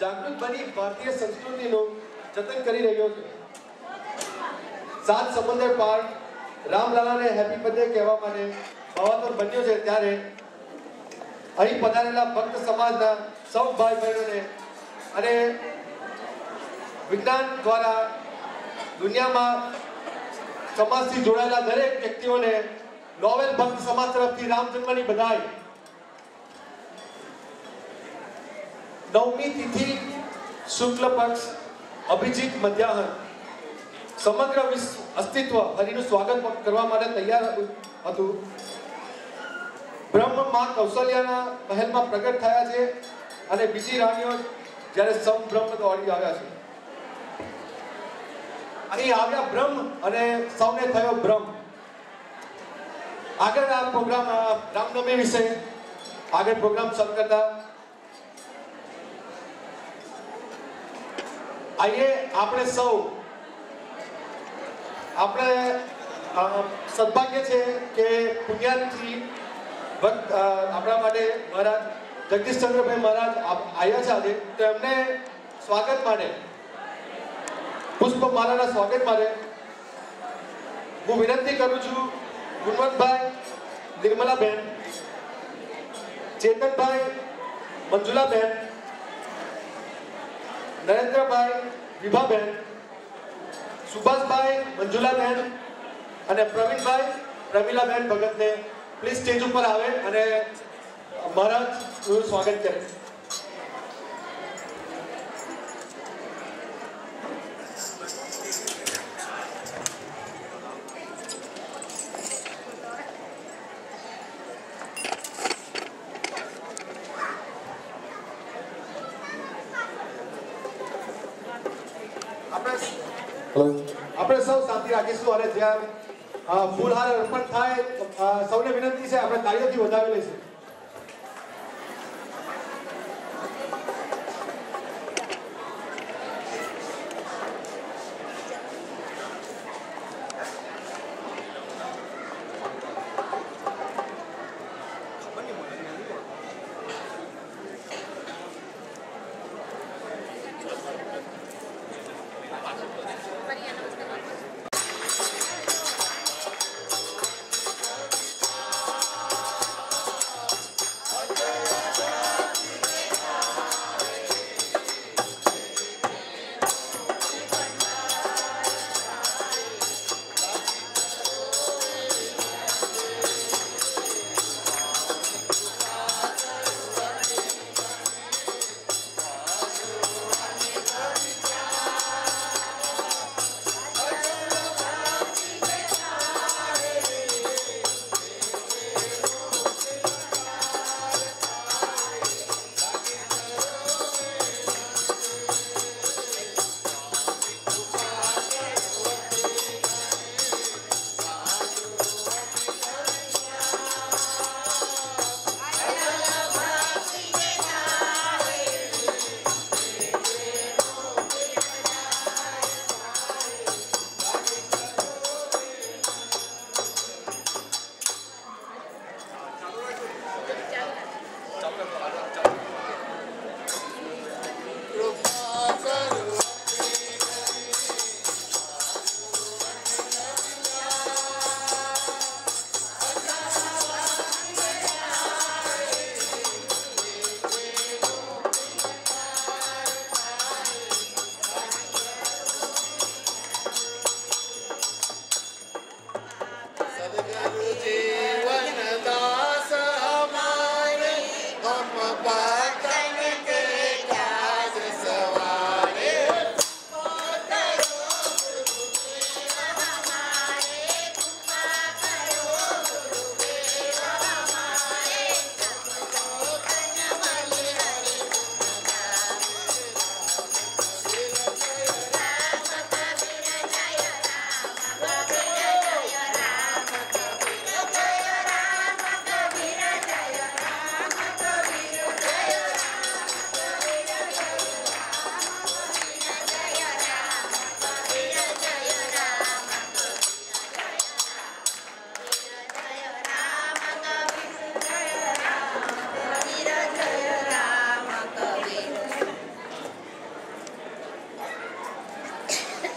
જાગૃત બની ભારતીય સંસ્કૃતિનું જતન કરી રહ્યો છે। સાત સમંદર પાર રામલાલાને હેપી બર્થડે કહેવા માટે ભાવાત્મક બન્યો છે ત્યારે અહીં પધારેલા ભક્ત સમાજના સૌ ભાઈ બહેનોને અને વિજ્ઞાન દ્વારા દુનિયામાં સમાજથી જોડાયેલા દરેક વ્યક્તિઓને નોવેલ ભક્ત સમાજ તરફથી રામ જન્મની બધાઈ। નવમી તિથિ શુક્લ પક્ષ અભિજીત મધ્યાહન સમગ્ર વિશ્વ અસ્તિત્વ હરિનું સ્વાગત કરવા માટે તૈયાર હતું। બ્રહ્મ માં કૌશલ્યાના મહેલમાં પ્રગટ થયા છે અને બીજી રાણીઓ જ્યારે સૌ બ્રહ્મ દોડી આવ્યા છે। અહીં આવ્યા બ્રહ્મ અને સૌને થયો બ્રહ્મ। આગળ આ પ્રોગ્રામ રામનવમી વિશે આગળ પ્રોગ્રામ શરૂ કરતા આઈએ આપણે સૌ આપણે સદભાગ્ય છે કે પુણ્યાથી આપણા માટે મહારાજ જગદીશચંદ્રભાઈ મહારાજ આવ્યા છે આજે, તો એમને સ્વાગત માટે પુષ્પમાલાના સ્વાગત માટે હું વિનંતી કરું છું ગુણવંતભાઈ નિર્મલાબેન, ચેતનભાઈ મંજુલાબેન, નરેન્દ્રભાઈ વિભાબેન, સુભાષભાઈ મંજુલાબેન અને પ્રવીણભાઈ પ્રમીલાબેન ભગતને પ્લીઝ સ્ટેજ ઉપર આવે અને મહારાજનું સ્વાગત કરે। આપણે સૌ શાંતિ રાખીશું અને જ્યાં ફૂલહાર અર્પણ થાય સૌને વિનંતી છે આપણે તાળીઓથી વધાવી લઈશું।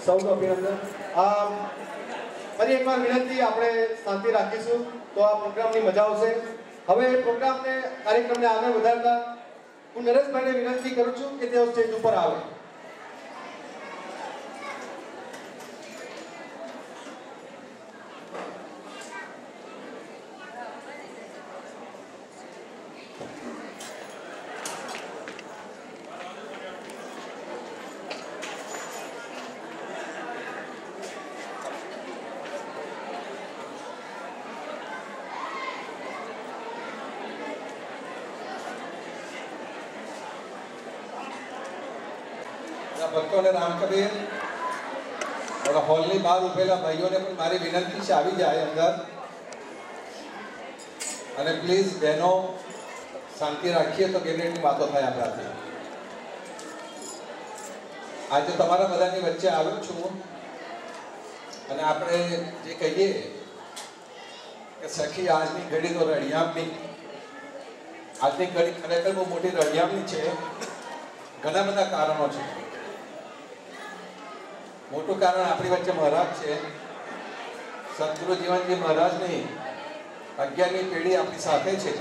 સૌનું અભિનંદન. ફરી એકવાર વિનંતી, આપણે શાંતિ રાખીશું તો આ પ્રોગ્રામની મજા આવશે. હવે કાર્યક્રમને આગળ વધારતા હું નરેશભાઈને વિનંતી કરું છું કે તેઓ સ્ટેજ ઉપર આવે. ભક્તોને રામ કબીર और હોલની બહાર ઉભેલા ભાઈઓને પણ મારી વિનંતી છે આવી જાય અંદર. અને પ્લીઝ બહેનો શાંતિ રાખીએ તો 2 મિનિટની વાતો થાય આપણાથી. આજે તમારા બધાની વચ્ચે આવ્યો છું અને આપણે જે કહીએ કે સખી આજની ઘડી તો રળિયામની, આજની ઘડી ખરેખર બહુ મોટી રળિયામની છે. ઘણા બધા કારણો છે. મોટું કારણ આપણી વચ્ચે મહારાજ છે. સદગુરુ જીવનજી મહારાજની 11મી પેઢી આપણી સાથે છે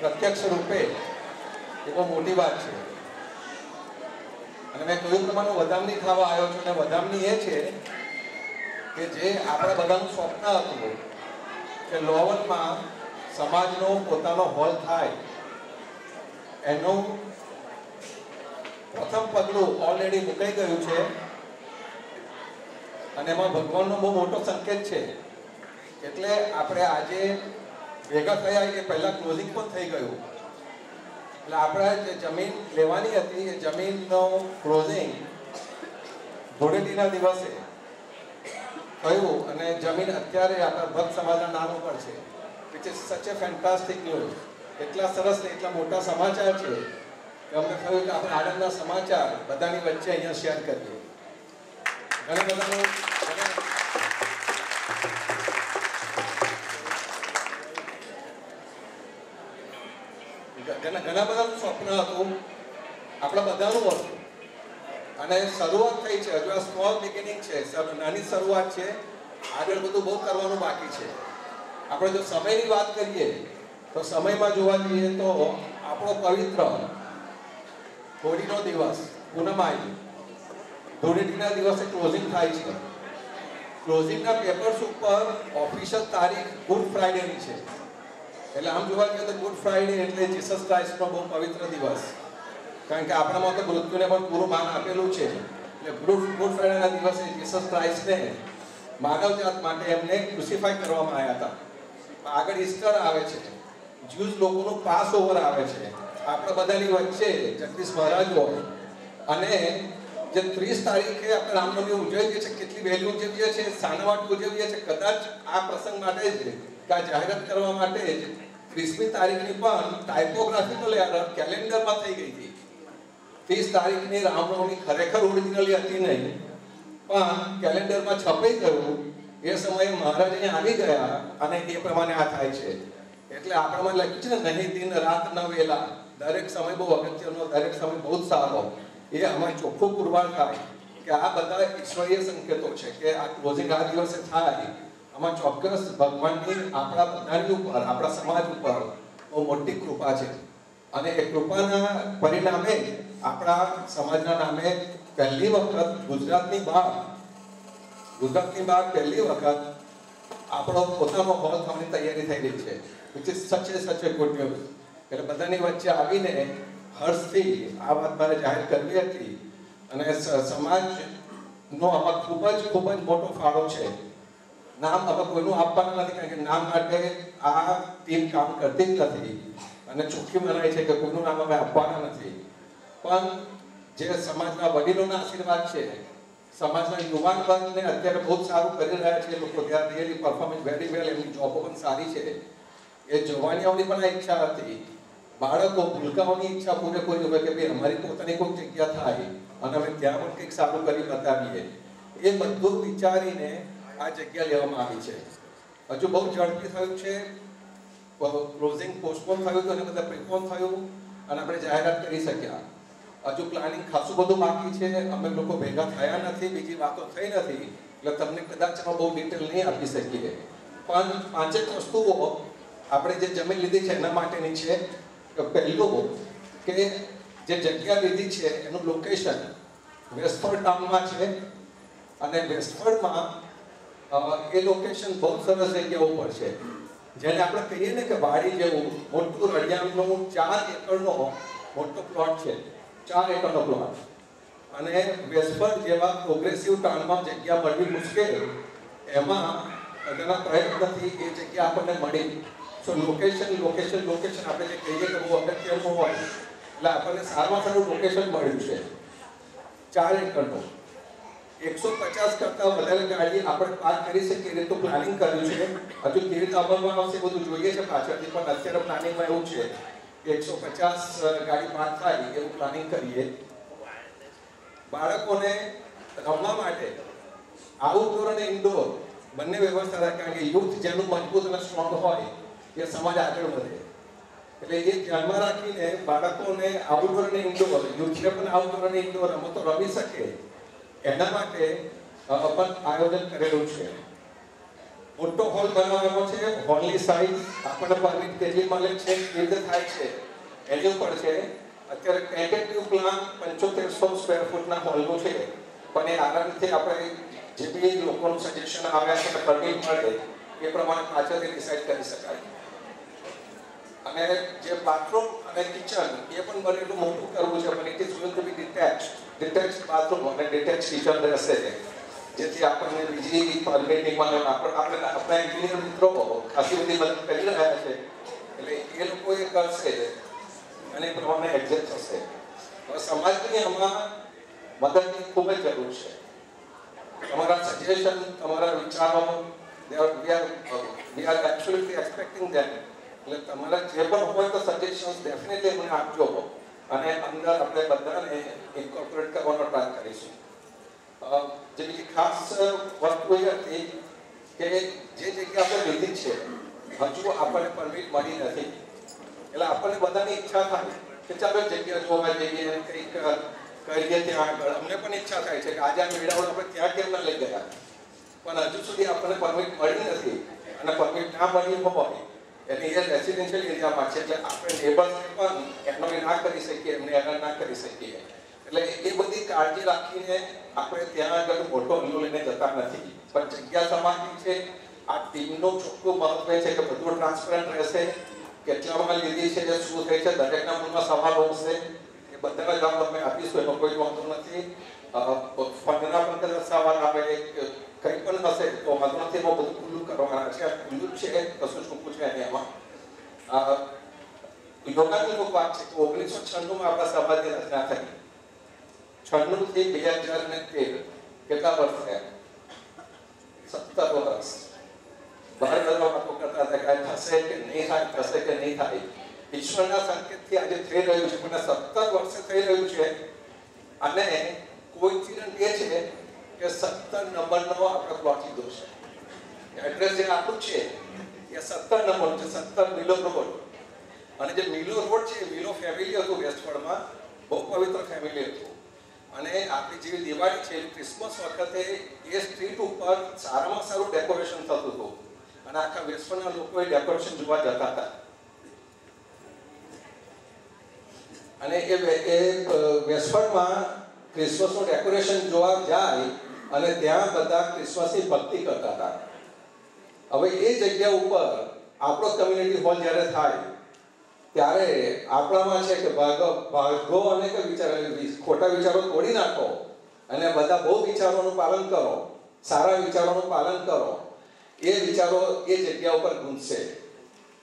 પ્રત્યક્ષ રૂપે. એ બહુ મોટી વાત છે. અને મેં કહ્યું પ્રમાણે વધામણી થવા આવ્યો છું. અને વધામણી એ છે કે જે આપણા બધાનું સ્વપ્ન હતું કે લોવલમાં સમાજનો પોતાનો હોલ થાય, એનું પ્રથમ પગલું ઓલરેડી મુકાઈ ગયું છે. અને એમાં ભગવાનનો બહુ મોટો સંકેત છે. એટલે આપણે આજે ભેગા થયા એ પહેલા ક્લોઝિંગ પણ થઈ ગયું. એટલે આપણે જે જમીન લેવાની હતી એ જમીનનો ક્લોઝિંગ ધૂળેટીના દિવસે થયું. અને જમીન અત્યારે આપણા ભક્ત સમાજના નામ ઉપર છે. વિચ ઇઝ સચ એ ફેન્ટાસ્ટિક ન્યૂઝ. એટલા સરસ ને એટલા મોટા સમાચાર છે કે અમને થયું કે આપણે આનંદના સમાચાર બધાની વચ્ચે અહીંયા શેર કરીએ. ઘણા બધાનું સ્વપ્ન હતું, આપણા બધાનું હતું. અને શરૂઆત થઈ છે. હજુ આ સ્મોલ બિગિનિંગ છે, નાની શરૂઆત છે. આગળ બધું બહુ કરવાનું બાકી છે. આપણે જો સમયની વાત કરીએ તો સમયમાં જોવા જઈએ તો આપણો પવિત્ર હોળીનો દિવસ પૂનમ આવી, ધૂળેટીના દિવસે ક્લોઝિંગ થાય છે. ક્લોઝિંગના પેપર્સ ઉપર ઓફિશિયલ તારીખ ગુડ ફ્રાઈડેની છે. એટલે આમ જોવા જઈએ તો ગુડ ફ્રાઈડે એટલે જીસસ ક્રાઇસ્ટનો બહુ પવિત્ર દિવસ. કારણ કે આપણામાં તો મૃત્યુને પણ પૂરું માન આપેલું છે. એટલે ગુડ ફ્રાઈડેના દિવસે જીસસ ક્રાઇસ્ટને માનવજાત માટે એમને ક્રુસિફાઈ કરવામાં આવ્યા હતા. આગળ ઈસ્ટર આવે છે, જ્યુઝ લોકોનું પાસ ઓવર આવે છે. આપણા બધાની વચ્ચે જગદીશ મહારાજ હોય અને જે 30 તારીખે આપણે રામનવમી ઉજવીએ છીએ, કેટલી વહેલી ઉજવીએ છીએ, શાના માટે ઉજવીએ છીએ? કદાચ આ પ્રસંગ માટે જ, કે આ જાહેરાત કરવા માટે જ 30મી તારીખની પણ ટાઇપોગ્રાફિકલ એરર કેલેન્ડરમાં થઈ ગઈ હતી. 30 તારીખની રામનવમી ખરેખર ઓરિજિનલી હતી નહીં, પણ કેલેન્ડરમાં છપાઈ ગયું. એ સમયે મહારાજ અહીંયા આવી ગયા અને એ પ્રમાણે આ થાય છે. એટલે આપણામાં લખ્યું છે ને, નહીં દિન રાત ન વેલા. દરેક સમય બહુ અગત્યનો, દરેક સમય બહુ જ સારો. એ અમારે ચોખ્ખું પુરવાર થાય કે આ બધા ઈશ્વરીય સંકેતો છે કે આ ક્લોઝિંગ આ દિવસે થાય. આમાં ચોક્કસ ભગવાનની આપણા બધાની ઉપર, આપણા સમાજ ઉપર બહુ મોટી કૃપા છે. અને એ કૃપાના પરિણામે આપણા સમાજના નામે પહેલી વખત ગુજરાતની બહાર પહેલી વખત આપણો પોતાનો હોલ થવાની તૈયારી થઈ રહી છે. વિચ ઇઝ સચ એ ગુડ ન્યૂઝ. એટલે બધાની વચ્ચે આવીને હર્ષથી આ વાત મારે જાહેર કરવી હતી. અને સમાજનો આમાં ખૂબ જ મોટો ફાળો છે. નામ હવે કોઈનું આપવાનું નથી, કારણ કે નામ માટે આ ટીમ કામ કરતી જ નથી અને ચોખ્ખી મનાય છે કે કોઈનું નામ અમે આપવાના નથી. પણ જે સમાજના વડીલોના આશીર્વાદ છે, સમાજના યુવાન વર્ગને અત્યારે બહુ સારું કરી રહ્યા છે લોકો. They are really performing very well. એમની જોબો પણ સારી છે. એ જવાનીઓની પણ આ ઈચ્છા હતી. બાળકો ભૂલકાઓની ઈચ્છા પૂરેપૂરી હોય કે ભાઈ અમારી પોતાની કોઈ જગ્યા થાય અને અમે ત્યાં પણ કંઈક સારું કરી બતાવીએ. એ બધું વિચારીને આ જગ્યા લેવામાં આવી છે. હજુ બહુ ઝડપી થયું છે. ક્લોઝિંગ પોસ્ટપોન થયું હતું અને બધા પ્રિપોન થયું અને આપણે જાહેરાત કરી શક્યા. હજુ પ્લાનિંગ ખાસું બધું બાકી છે. અમે લોકો ભેગા થયા નથી, બીજી વાતો થઈ નથી, એટલે તમને કદાચ બહુ ડિટેલ નહીં આપી શકીએ. પણ 5 વસ્તુઓ આપણે જે જમીન લીધી છે એના માટેની છે. પહેલું કે જે જગ્યા લીધી છે એનું લોકેશન વેસ્ટફોર્ડ ટાઉનમાં છે, અને વેસ્ટફોર્ડમાં એ લોકેશન બહુ સરસ જગ્યા ઉપર છે, જેને આપણે કહીએ ને કે વાડી જેવું મોટું રળિયામણું 4 એકરનો મોટો પ્લોટ છે. 4 એકરનો પ્લોટ, અને વેસ્ટફોર્ડ જેવા પ્રોગ્રેસિવ ટાઉનમાં જગ્યા મળવી મુશ્કેલ, એમાં એના પ્રયત્નથી એ જગ્યા આપણને મળી. સો લોકેશન આપણે જે કહીએ કે બહુ અગત્યનું હોય, એટલે આપણને સારામાં સારું લોકેશન મળ્યું છે. 4 એકરનું 150 કરતાં વધારે ગાડી આપણે પાર્ક કરી શકીએ એ રીતનું પ્લાનિંગ કર્યું છે. હજુ કેવી રીતે અમલમાં આવશે બધું જોઈએ છે પાછળથી, પણ અત્યારે પ્લાનિંગમાં એવું છે કે 150 ગાડી પાર્ક થાય એવું પ્લાનિંગ કરીએ. બાળકોને રમવા માટે આઉટડોર અને ઇન્ડોર બંને વ્યવસ્થા થાય, કારણ કે યુથ જેનું મજબૂત અને સ્ટ્રોંગ હોય એ સમાજ આગળ વધે. એટલે એ ધ્યાનમાં રાખીને બાળકોને આઉટડોર અને ઇન્ડોર, યુથને પણ આઉટડોર અને ઇન્ડોર રમતો રમી શકે એના માટે પણ આયોજન કરેલું છે. મોટો હોલ બનાવવાનો છે. હોલની સાઇઝ આપણને પરમિટ કેટલી મળે છે, કેવી રીતે થાય છે એની ઉપર છે. અત્યારે ટેન્ટેટિવ પ્લાન 7500 સ્ક્વેર ફૂટના હોલનું છે, પણ એ આરામથી આપણે જે બી લોકોનું સજેશન આવ્યા છે પરમિટ મળે એ પ્રમાણે પાછળથી ડિસાઇડ કરી શકાય. અને જે બાથરૂમ અને કિચન એ પણ બનેલું મોટું કરવું છે, પણ it is going to be detach bathroom અને ડિટેચ કિચન રહેશે, જેથી આપણને બીજી પરમિટિંગમાં આપણા એન્જિનિયર મિત્રો ખાસી બધી મદદ કરી રહ્યા છે, એટલે એ લોકો એ કરશે અને એ પ્રમાણે એડજસ્ટ થશે. હવે સમાજની આમાં મદદની ખૂબ જ જરૂર છે. તમારા સજેશન, તમારા વિચારો, we are absolutely expecting them. એટલે તમારા જે પણ હોય તો સજેશન્સ ડેફિનેટલી મને આપજો, અને અંદર આપણે બધાને ઇન્કોર્પોરેટ કરવાનો ટ્રાય કરીશું. જે બીજી ખાસ વસ્તુ એ હતી કે જે જગ્યા આપણે લીધી છે હજુ આપણને પરમિટ મળી નથી, એટલે આપણને બધાની ઈચ્છા થાય કે ચાલો જગ્યા જોવા જઈએ, કંઈક કરીએ ત્યાં આગળ. અમને પણ ઈચ્છા થાય છે કે આજે આ મેળાવડો આપણે ત્યાં કેમ ના લઈ ગયા, પણ હજુ સુધી આપણને પરમિટ મળી નથી. અને પરમિટ ના મળી હોય એની એ રેસિડેન્શિયલ એરિયામાં છે, એટલે આપણે નેબર્સને પણ એનો ના કરી શકીએ, એમને હેરાન ના કરી શકીએ. એટલે એ બધી કાળજી રાખીને આપણે ત્યાં આગળ મોટો હિલ્લો લઈને જતા નથી. પણ જગ્યા સમાજની છે. આ ટીમનું ચોખ્ખું મહત્વ છે કે બધું ટ્રાન્સપરન્ટ રહેશે, કેટલામાં લીધી છે, શું થઈ છે, દરેકના મનમાં સવાલ હશે, એ બધાના જવાબ અમે આપીશું, એનો કોઈ વાંધો નથી. ફંડના પણ કદાચ સવાલ આવે, કંઈ પણ હશે તો વાંધો નથી, એમાં બધું ખુલ્લું કરવાના છે. ખુલ્લું જ છે, કશું છૂપું છે નહીં એમાં. યોગાની વાત છે કે 1996માં આપણા સમાજની રચના થઈ. 96 થી 2013 કેટલા વર્ષ થયા? 17 વર્ષ. બહાર બધા વાતો કરતા હતા કે થશે કે નહીં થાય, થશે કે નહીં થાય. ઈશ્વરના સંકેતથી આજે થઈ રહ્યું છે, પણ 17 વર્ષે થઈ રહ્યું છે. અને કોઇન્સિડન્ટ એ છે કે 17 નંબરનો આપણે પ્લોટ લીધો છે. એડ્રેસ જે આપણું છે એ 17 નંબર છે, 17 મિલો રોડ. અને જે મિલો રોડ છે, મિલો ફેમિલી હતું વેસ્ટફોર્ડમાં, બહુ પવિત્ર ફેમિલી હતું. અને આપણી જેવી દિવાળી છે, ક્રિસમસ વખતે એ સ્ટ્રીટ ઉપર સારામાં સારું ડેકોરેશન થતું હતું, અને આખા વેસ્ટફોર્ડના લોકો એ ડેકોરેશન જોવા જતા હતા. અને એ વેસ્ટફોર્ડમાં ક્રિસમસનું ડેકોરેશન જોવા જાય અને ત્યાં બધા ક્રિસમસની ભક્તિ કરતા હતા. હવે એ જગ્યા ઉપર આપણો કમ્યુનિટી હોલ જ્યારે થાય ત્યારે આપણામાં છે કે ભાગો અને કે ખોટા વિચારો તોડી નાખો અને બધા બહુ વિચારોનું પાલન કરો, સારા વિચારોનું પાલન કરો. એ વિચારો એ જગ્યા ઉપર ગૂંથશે.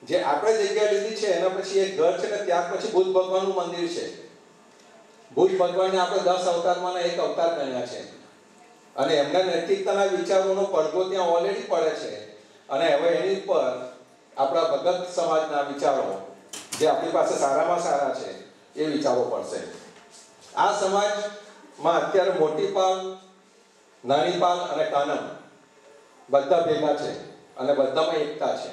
જે આપણે જગ્યા લીધી છે એના પછી એક ઘર છે ને ત્યાર પછી બુદ્ધ ભગવાનનું મંદિર છે. બુદ્ધ ભગવાનને આપણે 10 અવતારમાંના એક અવતાર ગણ્યા છે, અને એમના નૈતિકતાના વિચારોનો પડઘો ત્યાં ઓલરેડી પડે છે. અને હવે એની ઉપર આપણા ભગત સમાજના વિચારો, જે આપણી પાસે સારામાં સારા છે, એ વિચારો પડશે. આ સમાજમાં અત્યારે મોટી પાલ, નાની પાલ અને કાનમ બધા ભેગા છે, અને બધામાં એકતા છે.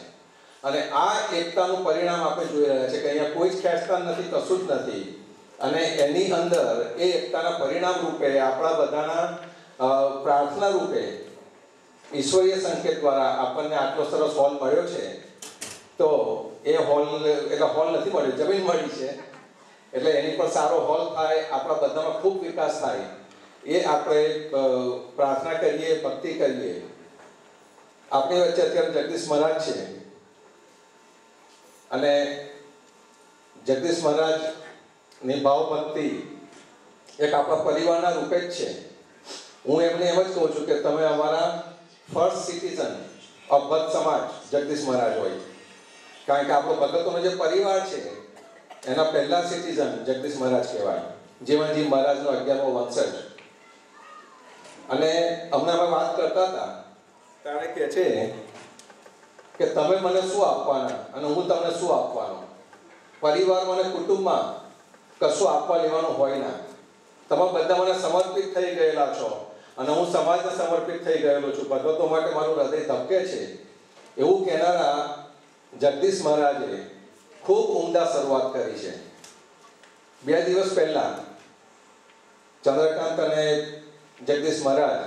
અને આ એકતાનું પરિણામ આપણે જોઈ રહ્યા છે કે અહીંયા કોઈ જ ખેંચતા નથી, કશું જ નથી. અને એની અંદર એ એકતાના પરિણામ રૂપે આપણા બધાના પ્રાર્થના રૂપે ઈશ્વરીય સંકેત દ્વારા આપણને આટલો સરસ હોલ મળ્યો છે. તો એ હોલ એટલે હોલ નથી મળ્યો, જમીન મળી છે. એટલે એની પર સારો હોલ થાય, આપણા બધામાં ખૂબ વિકાસ થાય, એ આપણે પ્રાર્થના કરીએ, ભક્તિ કરીએ. આપણી વચ્ચે અત્યારે જગદીશ મહારાજ છે અને જગદીશ મહારાજની ભાવભક્તિ એક આપણા પરિવારના રૂપે જ છે. હું એમને એમ જ કહું છું કે તમે અમારા ફર્સ્ટ સિટીઝન ઓફ ભક્ત સમાજ જગદીશ મહારાજ હોય, કારણ કે આપણો ભગતોનો જે પરિવાર છે એના પહેલા સિટીઝન જગદીશ મહારાજ કહેવાય, જીવનજી મહારાજનો 11મો વંશજ. અને હમણાં અમે વાત કરતા હતા ત્યારે કહે છે કે તમે મને શું આપવાના અને હું તમને શું આપવાનો. પરિવારમાં અને કુટુંબમાં કશું આપવા લેવાનું હોય ના. તમે બધા મને સમર્પિત થઈ ગયેલા છો અને હું સમાજને સમર્પિત થઈ ગયેલો છું. ભગવતો માટે મારું હૃદય ધબકે છે એવું કહેનારા જગદીશ મહારાજે ખૂબ ઉમદા શરૂઆત કરી છે. 2 દિવસ પહેલા ચંદ્રકાંત અને જગદીશ મહારાજ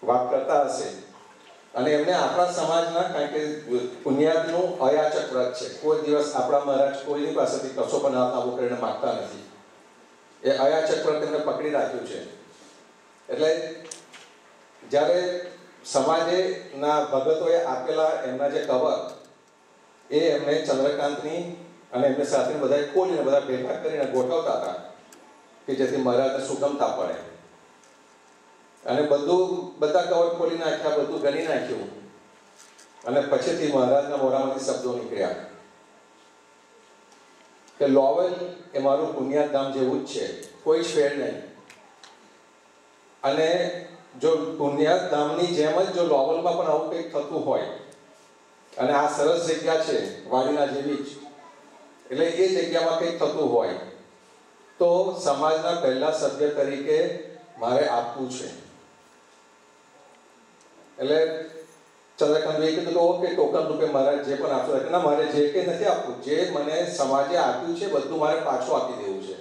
વાત કરતા હશે અને એમને આપણા સમાજના, કારણ કે પુણ્યાદનું અયાચક વ્રત છે. કોઈ દિવસ આપણા મહારાજ કોઈની પાસેથી કશો પણ આવું કરીને માગતા નથી. એ અયાચક વ્રત એમને પકડી રાખ્યું છે. એટલે જ્યારે સમાજેના ભગતોએ આપેલા એમના જે કવર એ એમને ચંદ્રકાંતની અને એમની સાથે બધાએ ખોલીને બધા ભેગા કરીને ગોઠવતા હતા કે જેથી મહારાજને સુગમતા પડે. અને બધા કવર ખોલી નાખ્યા, બધું ગણી નાખ્યું અને પછીથી મહારાજના મોઢામાંથી શબ્દો નીકળ્યા કે લોવલ એ મારું પુણ્યાધામ જેવું જ છે, કોઈ શેર નહીં. અને જો પુણ્યાધામની જેમ જ જો લોવલમાં પણ આવું કંઈક થતું હોય અને આ સરસ જગ્યા છે વાડીના જેવી જ, એટલે એ જગ્યામાં કંઈક થતું હોય તો સમાજના પહેલા સભ્ય તરીકે મારે આપવું છે. એટલે ચંદ્રકાંતભાઈએ કીધું ઓકે, ટોકન રૂપે મહારાજ જે પણ આપશો. ના, મારે જે કંઈ નથી આપવું, જે મને સમાજે આપ્યું છે બધું મારે પાછું આપી દેવું છે.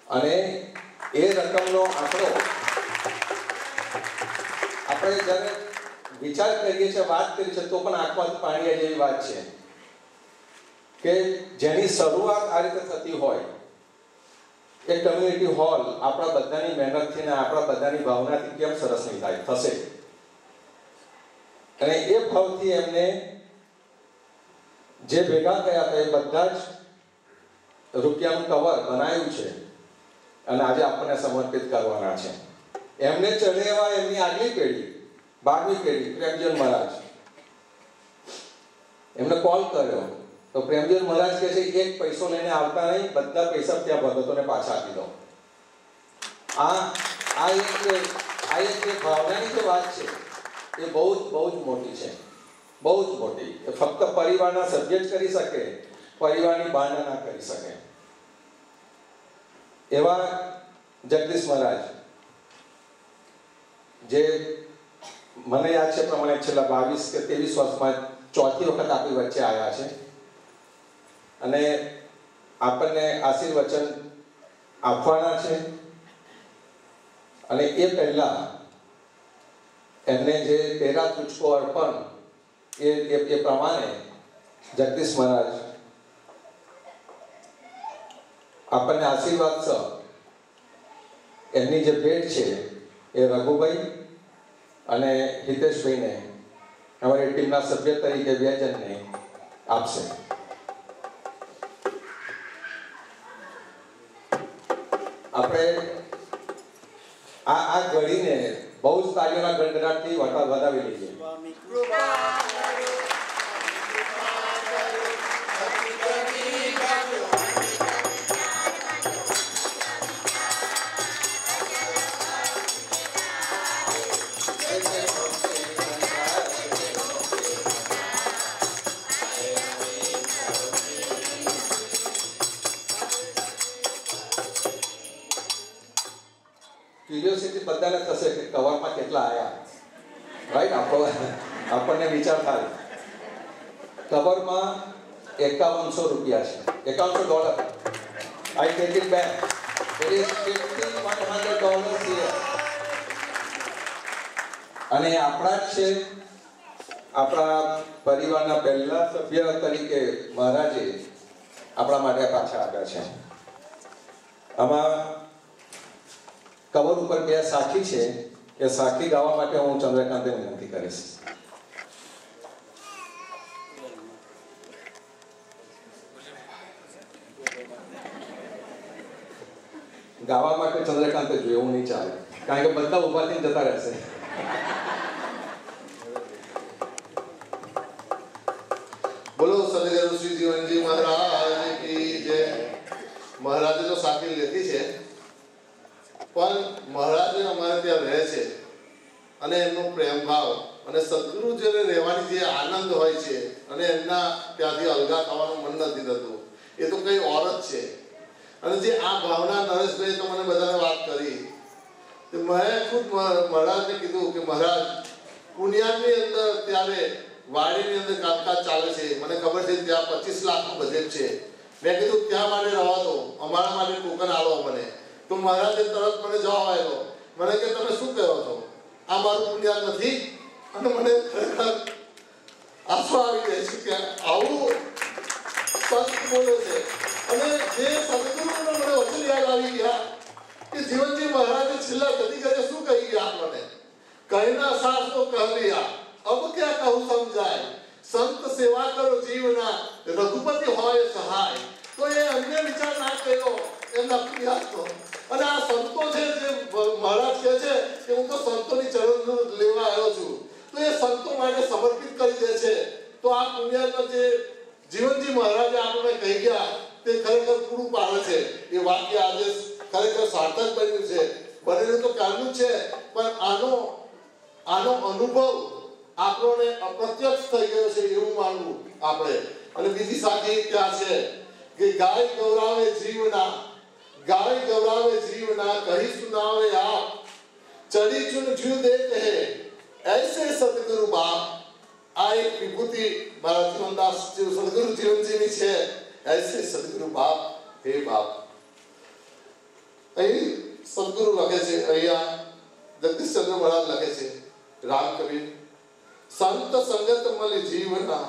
અને એ રકમનો આંકડો આપણે જ્યારે વિચાર કરીએ છીએ, વાત કરીએ છીએ, તો પણ આંખમાંથી પાણી આવે જેવી વાત છે કે જેની શરૂઆત આ રીતે થતી હોય, એ કમ્યુનિટી હોલ આપણા બધાની મહેનતથી ને આપણા બધાની ભાવનાથી કેમ સરસ નહીં થાય, થશે. અને એ ભાવથી એમને જે ભેગા થયા હતા એ બધા જ રૂપિયાનું કવર બનાવ્યું છે અને આજે આપણને સમર્પિત કરવાના છે. એમને ચડે એવા એમની આગલી પેઢી, 12મી પેઢી, પ્રેમચંદ મહારાજ, એમને કોલ કર્યો તો પ્રેમચંદ મહારાજ કહે છે એક પૈસો લઈને આવતા નહીં, બધા પૈસા ત્યાં ભગતોને પાછા આપી દો. આ એક ભાવનાની જે વાત છે એ બહુ જ મોટી છે, બહુ જ મોટી. એ ફક્ત પરિવારના સભ્ય જ કરી શકે, પરિવારની બહાર ના કરી શકે. એવા જગદીશ મહારાજ જે મને યાદ છે પ્રમાણે છેલ્લા 22 કે 23 વર્ષમાં ચોથી વખત આપણી વચ્ચે આવ્યા છે અને આપણને આશીર્વચન આપવાના છે. અને એ પહેલા એમને જે તેરા તુજકો અર્પણ એ પ્રમાણે જગદીશ મહારાજ આપણને આશીર્વાદ છે. એમની જે ભેટ છે એ રઘુભાઈ અને હિતેશભાઈને અમારી ટીમના સભ્ય તરીકે 2 જણને આપશે. આપણે આ ઘડીને બહુ જ તાળીઓના ગડગડાટથી વધાવી લઈએ. ક્યુરિયોસિટી બધાને થશે કે કવરમાં કેટલા આવ્યા, રાઈટ? આપણને વિચાર થાય. કવરમાં $5100 છે, $5100. I take it back. It is $5,100 here. અને આપણા જ છે, આપણા પરિવારના પહેલા સભ્ય તરીકે મહારાજે આપણા માટે પાછા આપ્યા છે. આમાં કવર ઉપર 2 સાખી છે કે સાખી ગાવા માટે હું ચંદ્રકાંતને વિનંતી કરીશ. ગાવા માટે ચંદ્રકાંતે જોઈએ એવું નહીં ચાલે, કારણ કે બધા ઉભા થઈને જતા રહેશે. બોલો સદગુરુ શ્રી જીવનજી મહારાજ કી જય. મહારાજે તો સાખી લીધી છે, પણ મહારાજ અમારે ત્યાં રહે છે અને એમનો પ્રેમ ભાવ અને સદગુરુજીને રહેવાની જે આનંદ હોય છે અને એમના ત્યાંથી અલગા થવાનું મન નથી થતું, એ તો કઈ ઓર જ છે. અને જે આ ભાવના નરેશભાઈ તો મને બધાને વાત કરી, મેં ખુદ મહારાજને કીધું કે મહારાજ પુણ્યાની અંદર ત્યારે વાડીની અંદર કામકાજ ચાલે છે, મને ખબર છે ત્યાં 25 લાખનું બજેટ છે. મેં કીધું ત્યાં માટે રહેવા દો, અમારા માટે ટોકન આલો મને. તો મહારાજે તરત મને જવાબ આવ્યો, મને કે તમે શું કહો છો, આ મારું પુણ્યા નથી? અને મને ખરેખર આંસુ આવી જાય છે કે આવું સંત બોલે છે. અને જે સદગુરુનો મને વચન યાદ આવી ગયા કે જીવનજી મહારાજે છેલ્લા ગતિ કરે શું કહી ગયા આપણને, કહીના સાસ તો કહ લિયા, અબ ક્યાં કહું સમજાય, સંત સેવા કરો જીવના, રઘુપતિ હોય સહાય. તો એ અન્ય વિચાર ના કર્યો એમના પુણ્યાત્મો. અને આ સંતો છે જે મહારાજ કહે છે કે હું તો સંતોની ચરણ લેવા આવ્યો છું, તો એ સંતો માટે સમર્પિત કરી દે છે. તો આ પુણ્યાત્મા જે જીવનજી મહારાજે આપણને કહી ગયા તે ખરેખર પૂરું પાડે છે. એ વાક્ય આજે ખરેખર સાર્થક બન્યું છે. બનેલું તો કારનું છે, પણ આનો અનુભવ આપણને અપ્રત્યક્ષ થઈ ગયો છે એવું માનવું આપણે. અને બીજી સાચી ત્યાં છે કે ગાય ગૌરાવે જીવના, ગાય ગૌરાવે જીવના, કહી સુનાવે આપ, ચડી ચુન જુ દે કહે ऐसे सदगुरु बाप. આ એક વિભૂતિ મારા જીવનદાસ સદગુરુ જીવનજીની છે. ऐसे सदगुरु बाप, हे बाप. અહીં સદગુરુ લખે છે, અહીંયા જગદીશચંદ્ર મહારાજ લખે છે, રામ કબીર, संत संगत मल जीवना,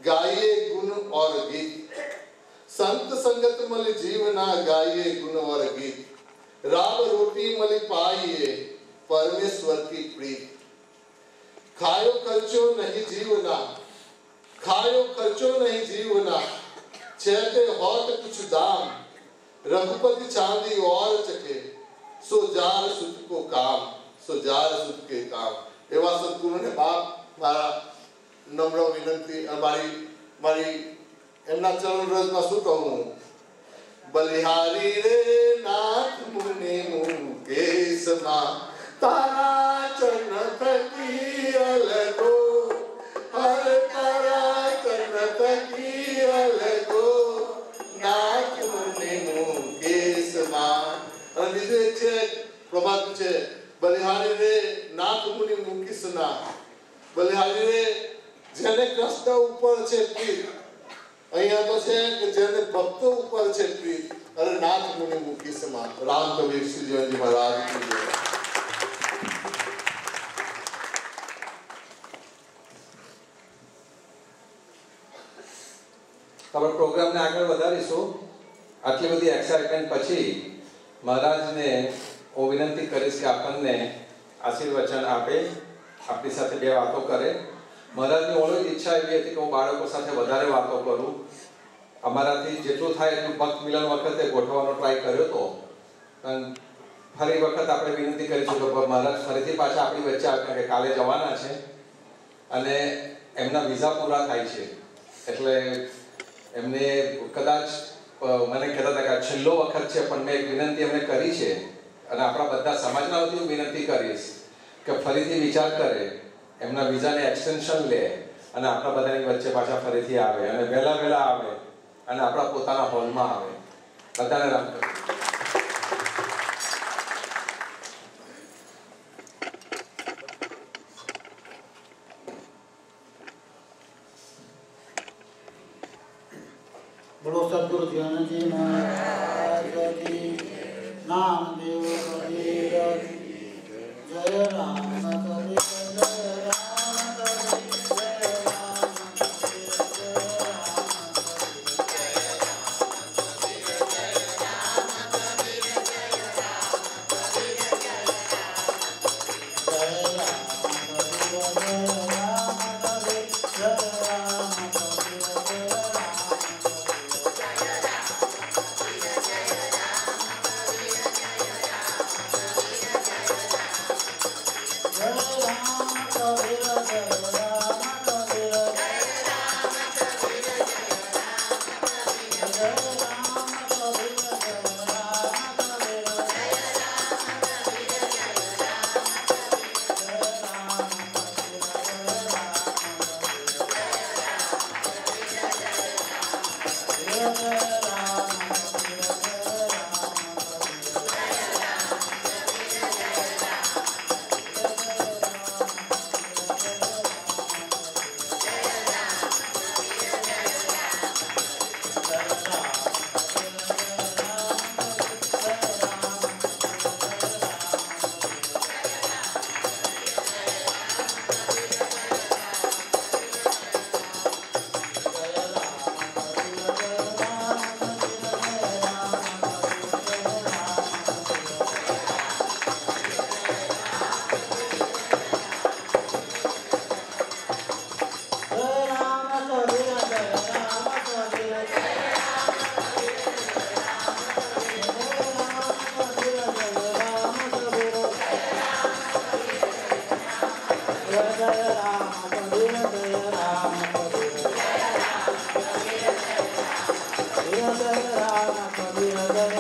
गाइए गुण और गीत. संत संगत मल जीवना, गाइए गुण और गीत. राम रोटी मल पाइए, परमेश्वर की प्रीत. खायो खर्चो नहीं जीवना, खायो खर्चो नहीं जीवना, चहते होत कुछ दाम, रघुपति चांदी और चखे, सो जार सुत को काम, सो जार सुत के काम. एवा सदगुरुने बाप मारा नम्र विनंती मारी एमना चरण रजમાં શું કહું, બલિહારી રે નાથ મુનિ મુકેશમાં, તારા ચરણ તકી અલગો, હર તારા ચરણ તકી અલગો, નાથ મુનિ મુકેશમાં. અને બીજું એક છે પ્રભાત છે, બલિહારી રે નાથ મુનિ મુકેશના. બલિહારી રે જેને કૃષ્ણ ઉપર છે પ્રીત, અહીંયા તો છે કે જેને ભક્તો ઉપર છે પ્રીત, અને નાથ મુનિ મુકેશમાં. રામ કબીર શ્રી જીવનજી મહારાજ કી જય. આપણે પ્રોગ્રામને આગળ વધારીશું. આટલી બધી એક્સાઇટમેન્ટ પછી મહારાજને હું વિનંતી કરીશ કે આપણને આશીર્વચન આપે, આપણી સાથે 2 વાતો કરે. મહારાજની ઓળખ ઈચ્છા એવી હતી કે હું બાળકો સાથે વધારે વાતો કરું. અમારાથી જેટલું થાય એટલું ભક્ત મિલન વખતે ગોઠવવાનો ટ્રાય કર્યો હતો, પણ ફરી વખત આપણે વિનંતી કરીશું કે મહારાજ ફરીથી પાછા આપણી વચ્ચે આવે, કે કાલે જવાના છે અને એમના વિઝા પૂરા થાય છે. એટલે એમને કદાચ મને કહેતા હતા કે છેલ્લો વખત છે, પણ મેં એક વિનંતી એમને કરી છે અને આપણા બધા સમાજના વતી હું વિનંતી કરીશ કે ફરીથી વિચાર કરે, એમના વિઝાને એક્સટેન્શન લે અને આપણા બધાની વચ્ચે પાછા ફરીથી આવે અને વહેલા આવે અને આપણા પોતાના હોલમાં આવે. બધાને રામ કરું. બોલો સદગુરુ જીવનજી મહારાજ. नामदेव कबीर जय राम कबीर जय राम कबीर जय राम कबीर जय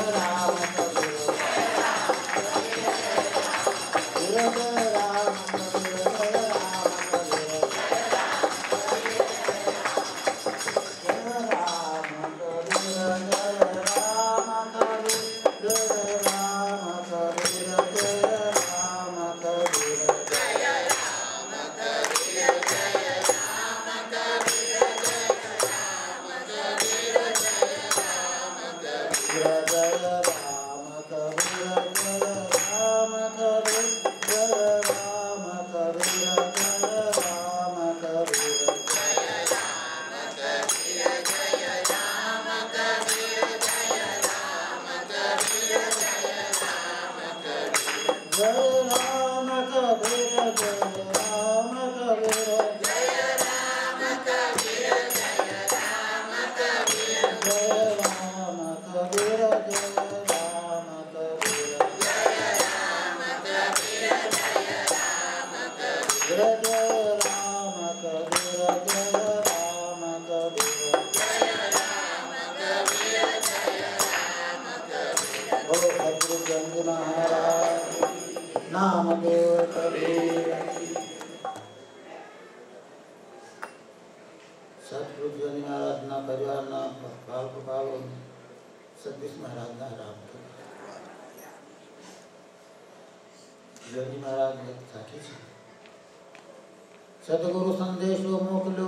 सतगुरु संदेशो मोकलो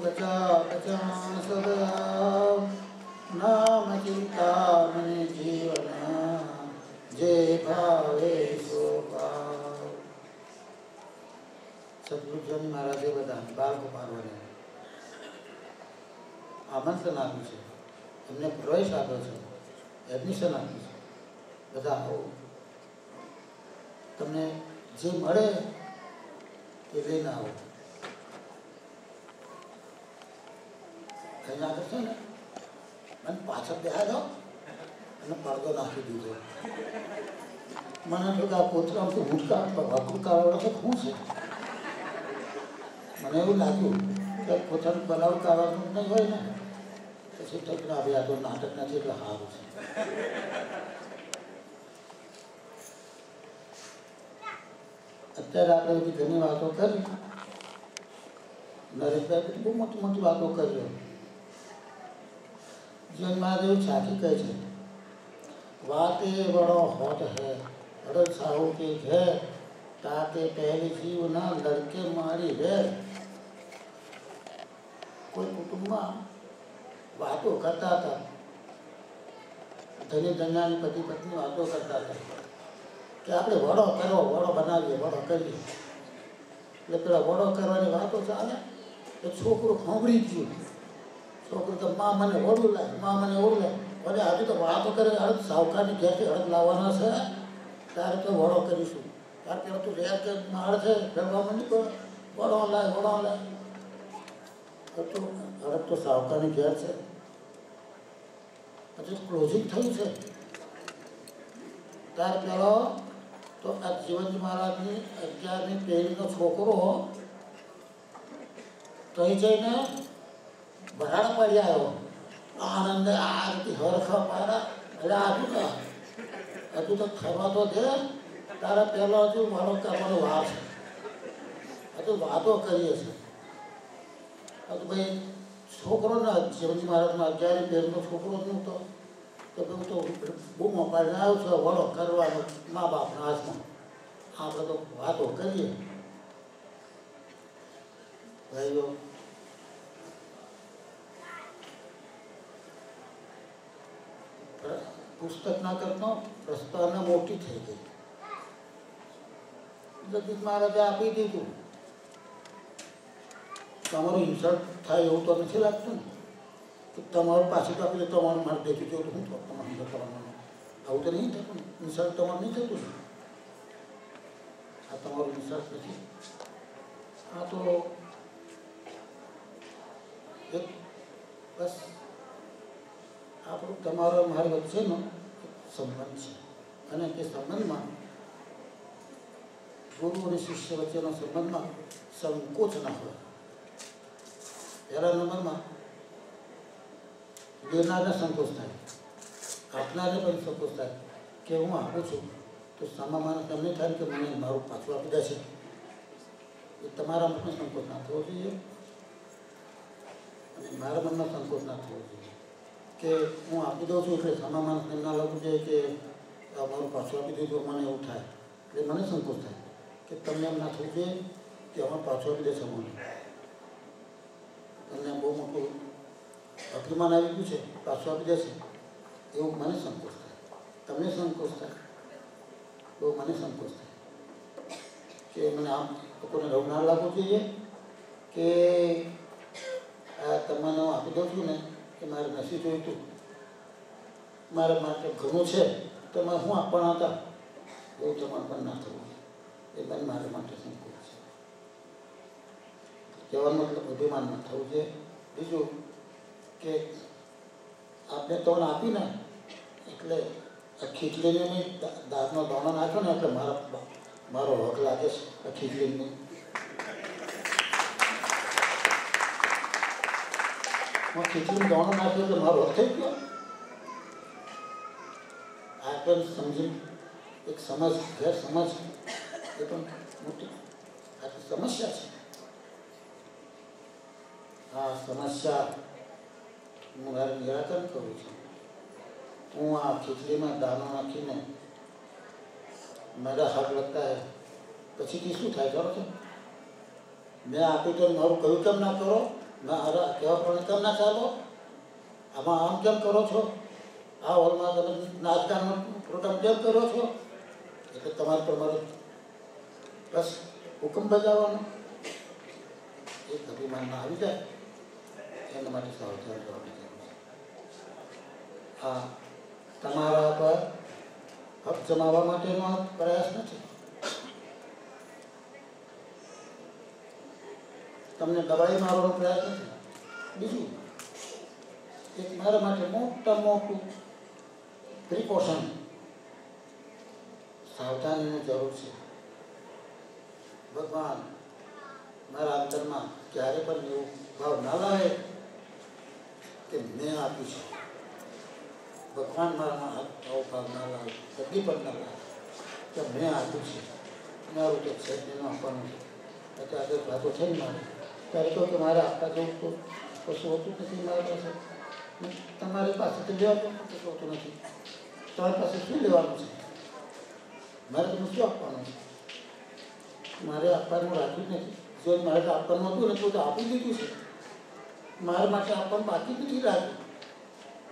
कचा कचान सदया नाम चिंता मन जीवन जे भावे सो पाव। सतगुरु जी महाराजे બધા બાળગોપાળોને આમંત્રણ આપ્યું છે, એમને પ્રવેશ આપ્યો છે, એડમિશન આપ્યું છે, બધા આવો, તમને જે મળે એ લઈને આવો। કઈ આગળ છે ને મને પાછળ બેહાડો અને પડદો નાખી દીધો। મને તો આ કોતરામાં હુડકા ભાકરું કાઢવાનો છે શું છે? મને એવું લાગ્યું કે પોતાનું બનાવ કાઢવાનું નહીં હોય ને, પછી ટકના હવે આ તો નાટક નથી એટલે સારું છે। અત્યારે આપણે બધી ઘણી વાતો કરી, નરેશભાઈ બહુ મોટી મોટી વાતો કરી। જીવન મહાદેવ સાચી કહે છે, વાતે બડો હોટ હૈ અડલ સાહુ કે ઘેર તાતે પહેલી જીવ ના લડકે મારી રે। કોઈ કુટુંબમાં વાતો કરતા હતા, ધની ધન્યાની પતિ પત્ની વાતો કરતા હતા કે આપણે વડો કરવો, વડો બનાવીએ, વડો કરીએ. એટલે પેલા વડો કરવાની વાતો ચાલે એ છોકરું સાંભળી ગયું. છોકરું કે માં મને ઓળું લાય, માં મને ઓળું લાય. અને આજે તો વાતો કરે, હળદ સાવકારની ઘેરથી હળદ લાવવાના છે, ત્યારે તો વડો કરીશું. ત્યારે પેલા તું રેર કે માળ છે ભેગા મને વડો લાય, વડો લાય. તો હળદ તો સાવકારની ઘેર છે. પછી ક્લોઝિંગ થયું છે ત્યાર પેલો તો આ શિવાજી મહારાજની 11મી પેઢીનો છોકરો થઈ જઈને ભરાડ પડી આવ્યો. આનંદે આ રીતે હરખા પાડા. એટલે હજુ તો થવા તો દે, તારા પહેલો હજુ વાળો કરવાનો વાર છે, હજુ વાતો કરીએ છીએ. હજુ ભાઈ છોકરો ને શિવજી મહારાજના 11મી પેઢીનો છોકરો જ નહોતો તો હું તો બૂમો પાડીને આવ્યો છું વડો કરવાનો મા બાપના હાથમાં. આપણે તો વાતો કરીએ. ભાઈઓ, પુસ્તક ના કરતો પ્રસ્તાવના મોટી થઈ ગઈ. જગદીશ મહારાજે આપી દીધું. તમારું ઇન્સલ્ટ થાય એવું તો નથી લાગતું ને કે તમારું પાછું આપી દે, તમારું મારે દેખી જોયું શું તો તમારે અંદર કરવાનું આવું તો નહીં થતું ને. ઇન્સલ્ટ તમારું નહીં થતું ને. આ તમારું ઇન્સલ્ટ નથી. આ તો એક બસ આપણું તમારો મારી વચ્ચેનો સંબંધ છે. અને તે સંબંધમાં ગુરુ અને શિષ્ય વચ્ચેનો સંબંધમાં સંકોચ ના હોય. પહેલા નંબરમાં દેનારને સંકોચ થાય, આપનારને પણ સંકોચ થાય કે હું આપું છું તો સામા માણસ એમને થાય કે મને મારું પાછું આપી દે છે. એ તમારા મનમાં સંકોચ ના થવો જોઈએ અને મારા મનમાં સંકોચ ના થવો જોઈએ કે હું આપી દઉં છું એટલે સામા માણસને એમ ના લાગવું જોઈએ કે મારું પાછું આપી દીધું મને એવું થાય. એટલે મને સંકોચ થાય કે તમને એમ ના થવું જોઈએ કે અમારે પાછું આપી દેશે મને. તમને બહુ મોટું અભિમાન આવી ગયું છે, પાછું આપી દેશે એવું મને સંકોચ થાય. તમને સંકોચ થાય, બહુ મને સંકોચ થાય કે મને આમ લોકોને રવ ના લાગવું જોઈએ કે તમને હું આપી દઉં છું ને કે મારે નથી જોઈતું, મારા માટે ઘણું છે તો મારે હું આપવાના હતા એવું તમારે પણ ના થવું. એ પણ મારા માટે સંકોચ છે. કહેવાનો મતલબ અભિમાન ન થવું જોઈએ. બીજું કે આપણે તો આપીને એટલે આ ખીચડીને દાળનો દાણો નાખ્યો ને એટલે મારો હક લાગે છે આ ખીચડીને. ખીચડીનો દાણો નાખ્યો એટલે મારો હક થઈ ગયો. આ પણ સમજી એક સમજ ગેરસમજ એ પણ મોટી આ સમસ્યા છે. આ સમસ્યા હું મારે નિરાકરણ કરું છું. હું આ ખીચડીમાં દાણો નાખીને મારા હાથ લગતા હે પછીથી શું થાય ખરો છે? મેં આપ્યું તો મારું કહ્યું કેમ ના કરો? મારા કહેવા પ્રમાણે કેમ ના ચાલો? આમાં આમ કેમ કરો છો? આ હોલમાં તમે નાચગાનનો પ્રોગ્રામ કેમ કરો છો? એટલે તમારે પર મારો બસ હુકમ બજાવવાનો એક અભિમાનમાં આવી જાય એના માટે સાવધાન રહેવાની જરૂર છે. આ તમારા પર હક જમાવવા માટેનો પ્રયાસ નથી. તમને દબાઈ મારવાનો પ્રયાસ નથી. બીજું એક મારા માટે મોટું પ્રિકોશન સાવધાનીની જરૂર છે. ભગવાન મારા અંતરમાં ક્યારે પણ એવું ભાવ ના લાવે કે મેં આપ્યું છે. ભગવાન મારામાં આવો ભાવ ના લાવે, કદી પણ ના લાવે કે મેં આપ્યું છે, મારું તો છે એનું આપવાનું છે. અત્યારે આગળ વાતો છે ને મારે ત્યારે કહું કે મારે આપતા જવું તો કશું હોતું નથી મારા પાસે. તમારી પાસેથી લેવાનું હોતું નથી. તમારી પાસે શું લેવાનું છે? મારે તમે શું આપવાનું છે? મારે આપવાનું રાખ્યું નથી. જો મારે આપવાનું હતું ને તો આપી દીધું છે. મારા માટે આપવાનું બાકી નથી રાખ્યું.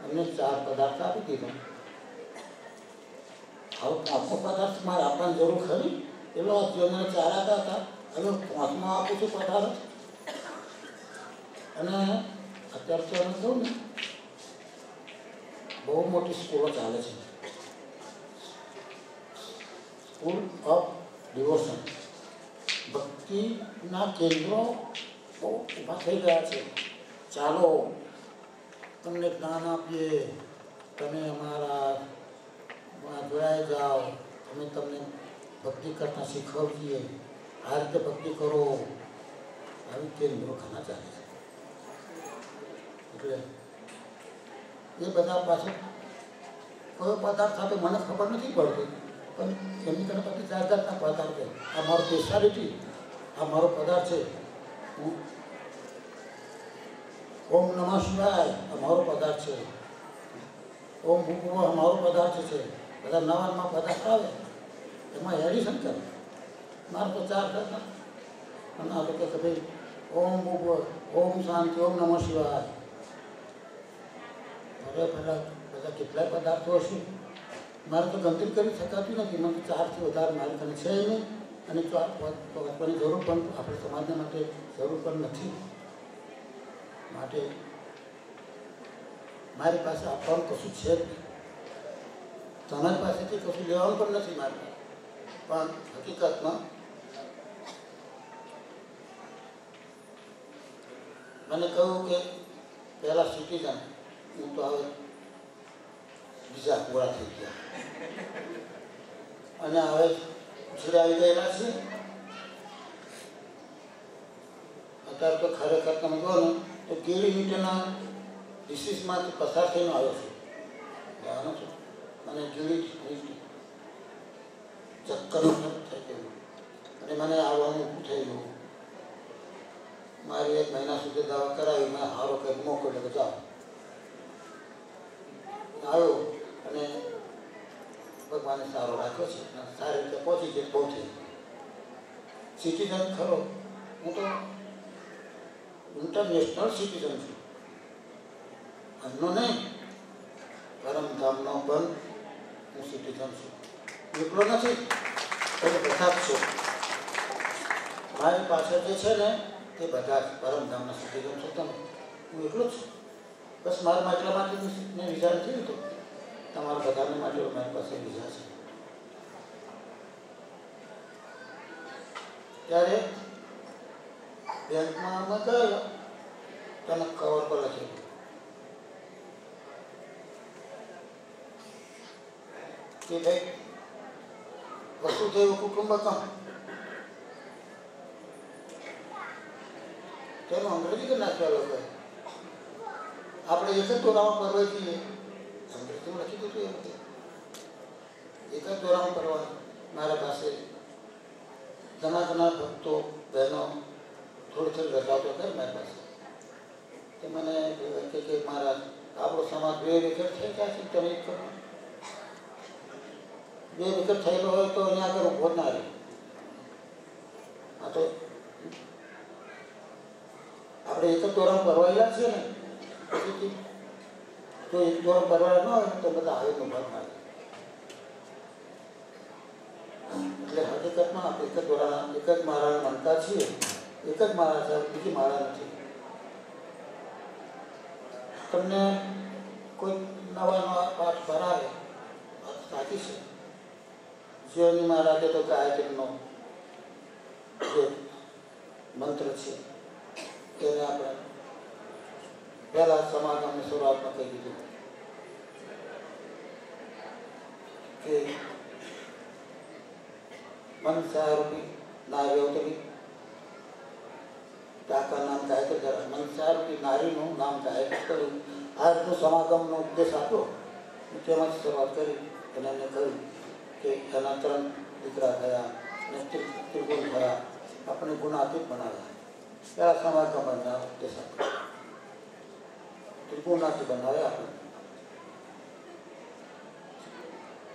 અમને 4 પદાર્થ આપી દીધા. આખો પદાર્થ મારે આપવાની જરૂર ખરી? પેલો જે મને ચારાતા હતા હવે 5માં આપું છું પદાર્થ. અને અત્યારે તો અમે કહું ને બહુ મોટી સ્કૂલો ચાલે છે, સ્કૂલ ઓફ ડિવોશન, ભક્તિના કેન્દ્રો બહુ ઊભા થઈ ગયા છે. ચાલો તમને જ્ઞાન આપીએ, તમે અમારા જોડાઈ જાઓ, અમે તમને ભક્તિ કરતા શીખવીએ, આ રીતે ભક્તિ કરો, આવી કેન્દ્રો ઘણા ચાલે છે. એટલે એ બધા પાછળ કયો પદાર્થ આપે મને ખબર નથી પડતી, પણ એમની કને પછી જાત જાતના પદાર્થ છે. આ મારો સ્પેશિયાલિટી, આ મારો પદાર્થ છે. ઓમ નમઃ શિવાય અમારો પદાર્થ છે, ઓમ ભૂભુવ અમારો પદાર્થ છે. બધા નવા નવા પદાર્થ આવે એમાં એડિશન કરે. મારે તો 4 કરતા અને આ લોકો કે ભાઈ ઓમ ભૂભુવ, ઓમ શાંતિ, ઓમ નમઃ શિવાય. હવે પહેલાં બધા કેટલાય પદાર્થો હશે મારે તો ગણતરી કરી શકાતી નથી. મને 4થી વધારે મારી પાસે છે નહીં, અને આપવાની જરૂર પણ આપણે સમાજના માટે જરૂર પણ નથી. માટે મારી પાસે આપવાનું કશું છે જ નહીં, તમારી પાસેથી કશું લેવાનું પણ નથી મારી પાસે. પણ હકીકતમાં મને કહ્યું કે પહેલાં સિટીઝન, હું તો હવે બીજા પૂરા થઈ ગયા અને હવે છેડે આવી ગયેલા છે. અત્યારે તો ખરેખર તમે કહો ને તો કેવી રીતના ડિસીઝમાંથી પસાર થઈને આવ્યો છું. જાણો છો, મને કેવી ચક્કરનું થઈ ગયું અને મને આવવાનું ઊભું થઈ ગયું. મારી 1 મહિના સુધી દવા કરાવી, મેં સારો કંઈક મોકલ્યો કે જાઓ. આવ્યો અને ભગવાને સારો રાખ્યો છે, સારી રીતે પહોંચી જાય. બહુ થઈ સિટીઝન ખરો, હું તો ઇન્ટરનેશનલ સિટીઝન છું. એમનો નહીં, પરમધામનો પણ હું સિટીઝન છું. એકલો નથી, પણ બધા જ છું. મારી પાછળ જે છે ને તે બધા જ પરમધામના સિટીઝન છો. તમે હું એકલો જ છું. બસ મારા માટલા માટે મેં વિચાર નથી લીધો, તમારા બધાને માટે મારી પાસે વિઝા છે. ત્યારે બેંકમાં અમે ગયો, તને કવર પર લખેલું કે ભાઈ વસુધૈવ કુટુંબકમ. તેનું અંગ્રેજી કરી નાખ્યા લોકોએ. આપણે એક જ દોરામાં પરવાઈ જઈએ, અંગ્રેજીમાં લખી દીધું. એક જ દોરામાં પરવા. મારા પાસે ઘણા ભક્તો બહેનો થોડી થોડી રજાઓ તો કરે મારી પાસે. તે મને કે મારા આપણો સમાજ 2 વિકેટ થઈ જાય છે, તમે એક કરો. 2 વિકેટ થયેલો હોય તો અહીંયા આગળ ઊભો ના રહે. આ તો આપણે એક જ દોરામાં પરવાયેલા છે ને, પછી તો એક દોરા પરવાયેલા ન હોય તો બધા આવે તો ભાગ ના. એટલે હકીકતમાં આપણે એક જ દોરાના, એક જ માળાના માનતા છીએ. એક જ માળા છે, બીજી માળા નથી. તમને કોઈ નવા પાઠ ભરાવે વાત સાચી છે. જીવની મહારાજે તો ગાયત્રીનો જે મંત્ર છે તેને આપણે પહેલા સમાગમની શરૂઆતમાં કહી દીધું કે મનસારૂપી નાર્યોતરી કાકા નામ ગાયત્રી દ્વારા મનસારૂપી નારીનું નામ ગાયત્રી કર્યું. આજનું સમાગમનો ઉપદેશ આપ્યો, તેમાંથી શરૂઆત કરી અને એમને કહ્યું કે એના 3 દીકરા થયા અને ત્રિગુણ થયા, આપણે ગુણાતીત બનાવ્યા. પહેલા સમાગમના ઉપદેશ આપ્યો, ત્રિગુણાથી બનાવ્યા આપણે.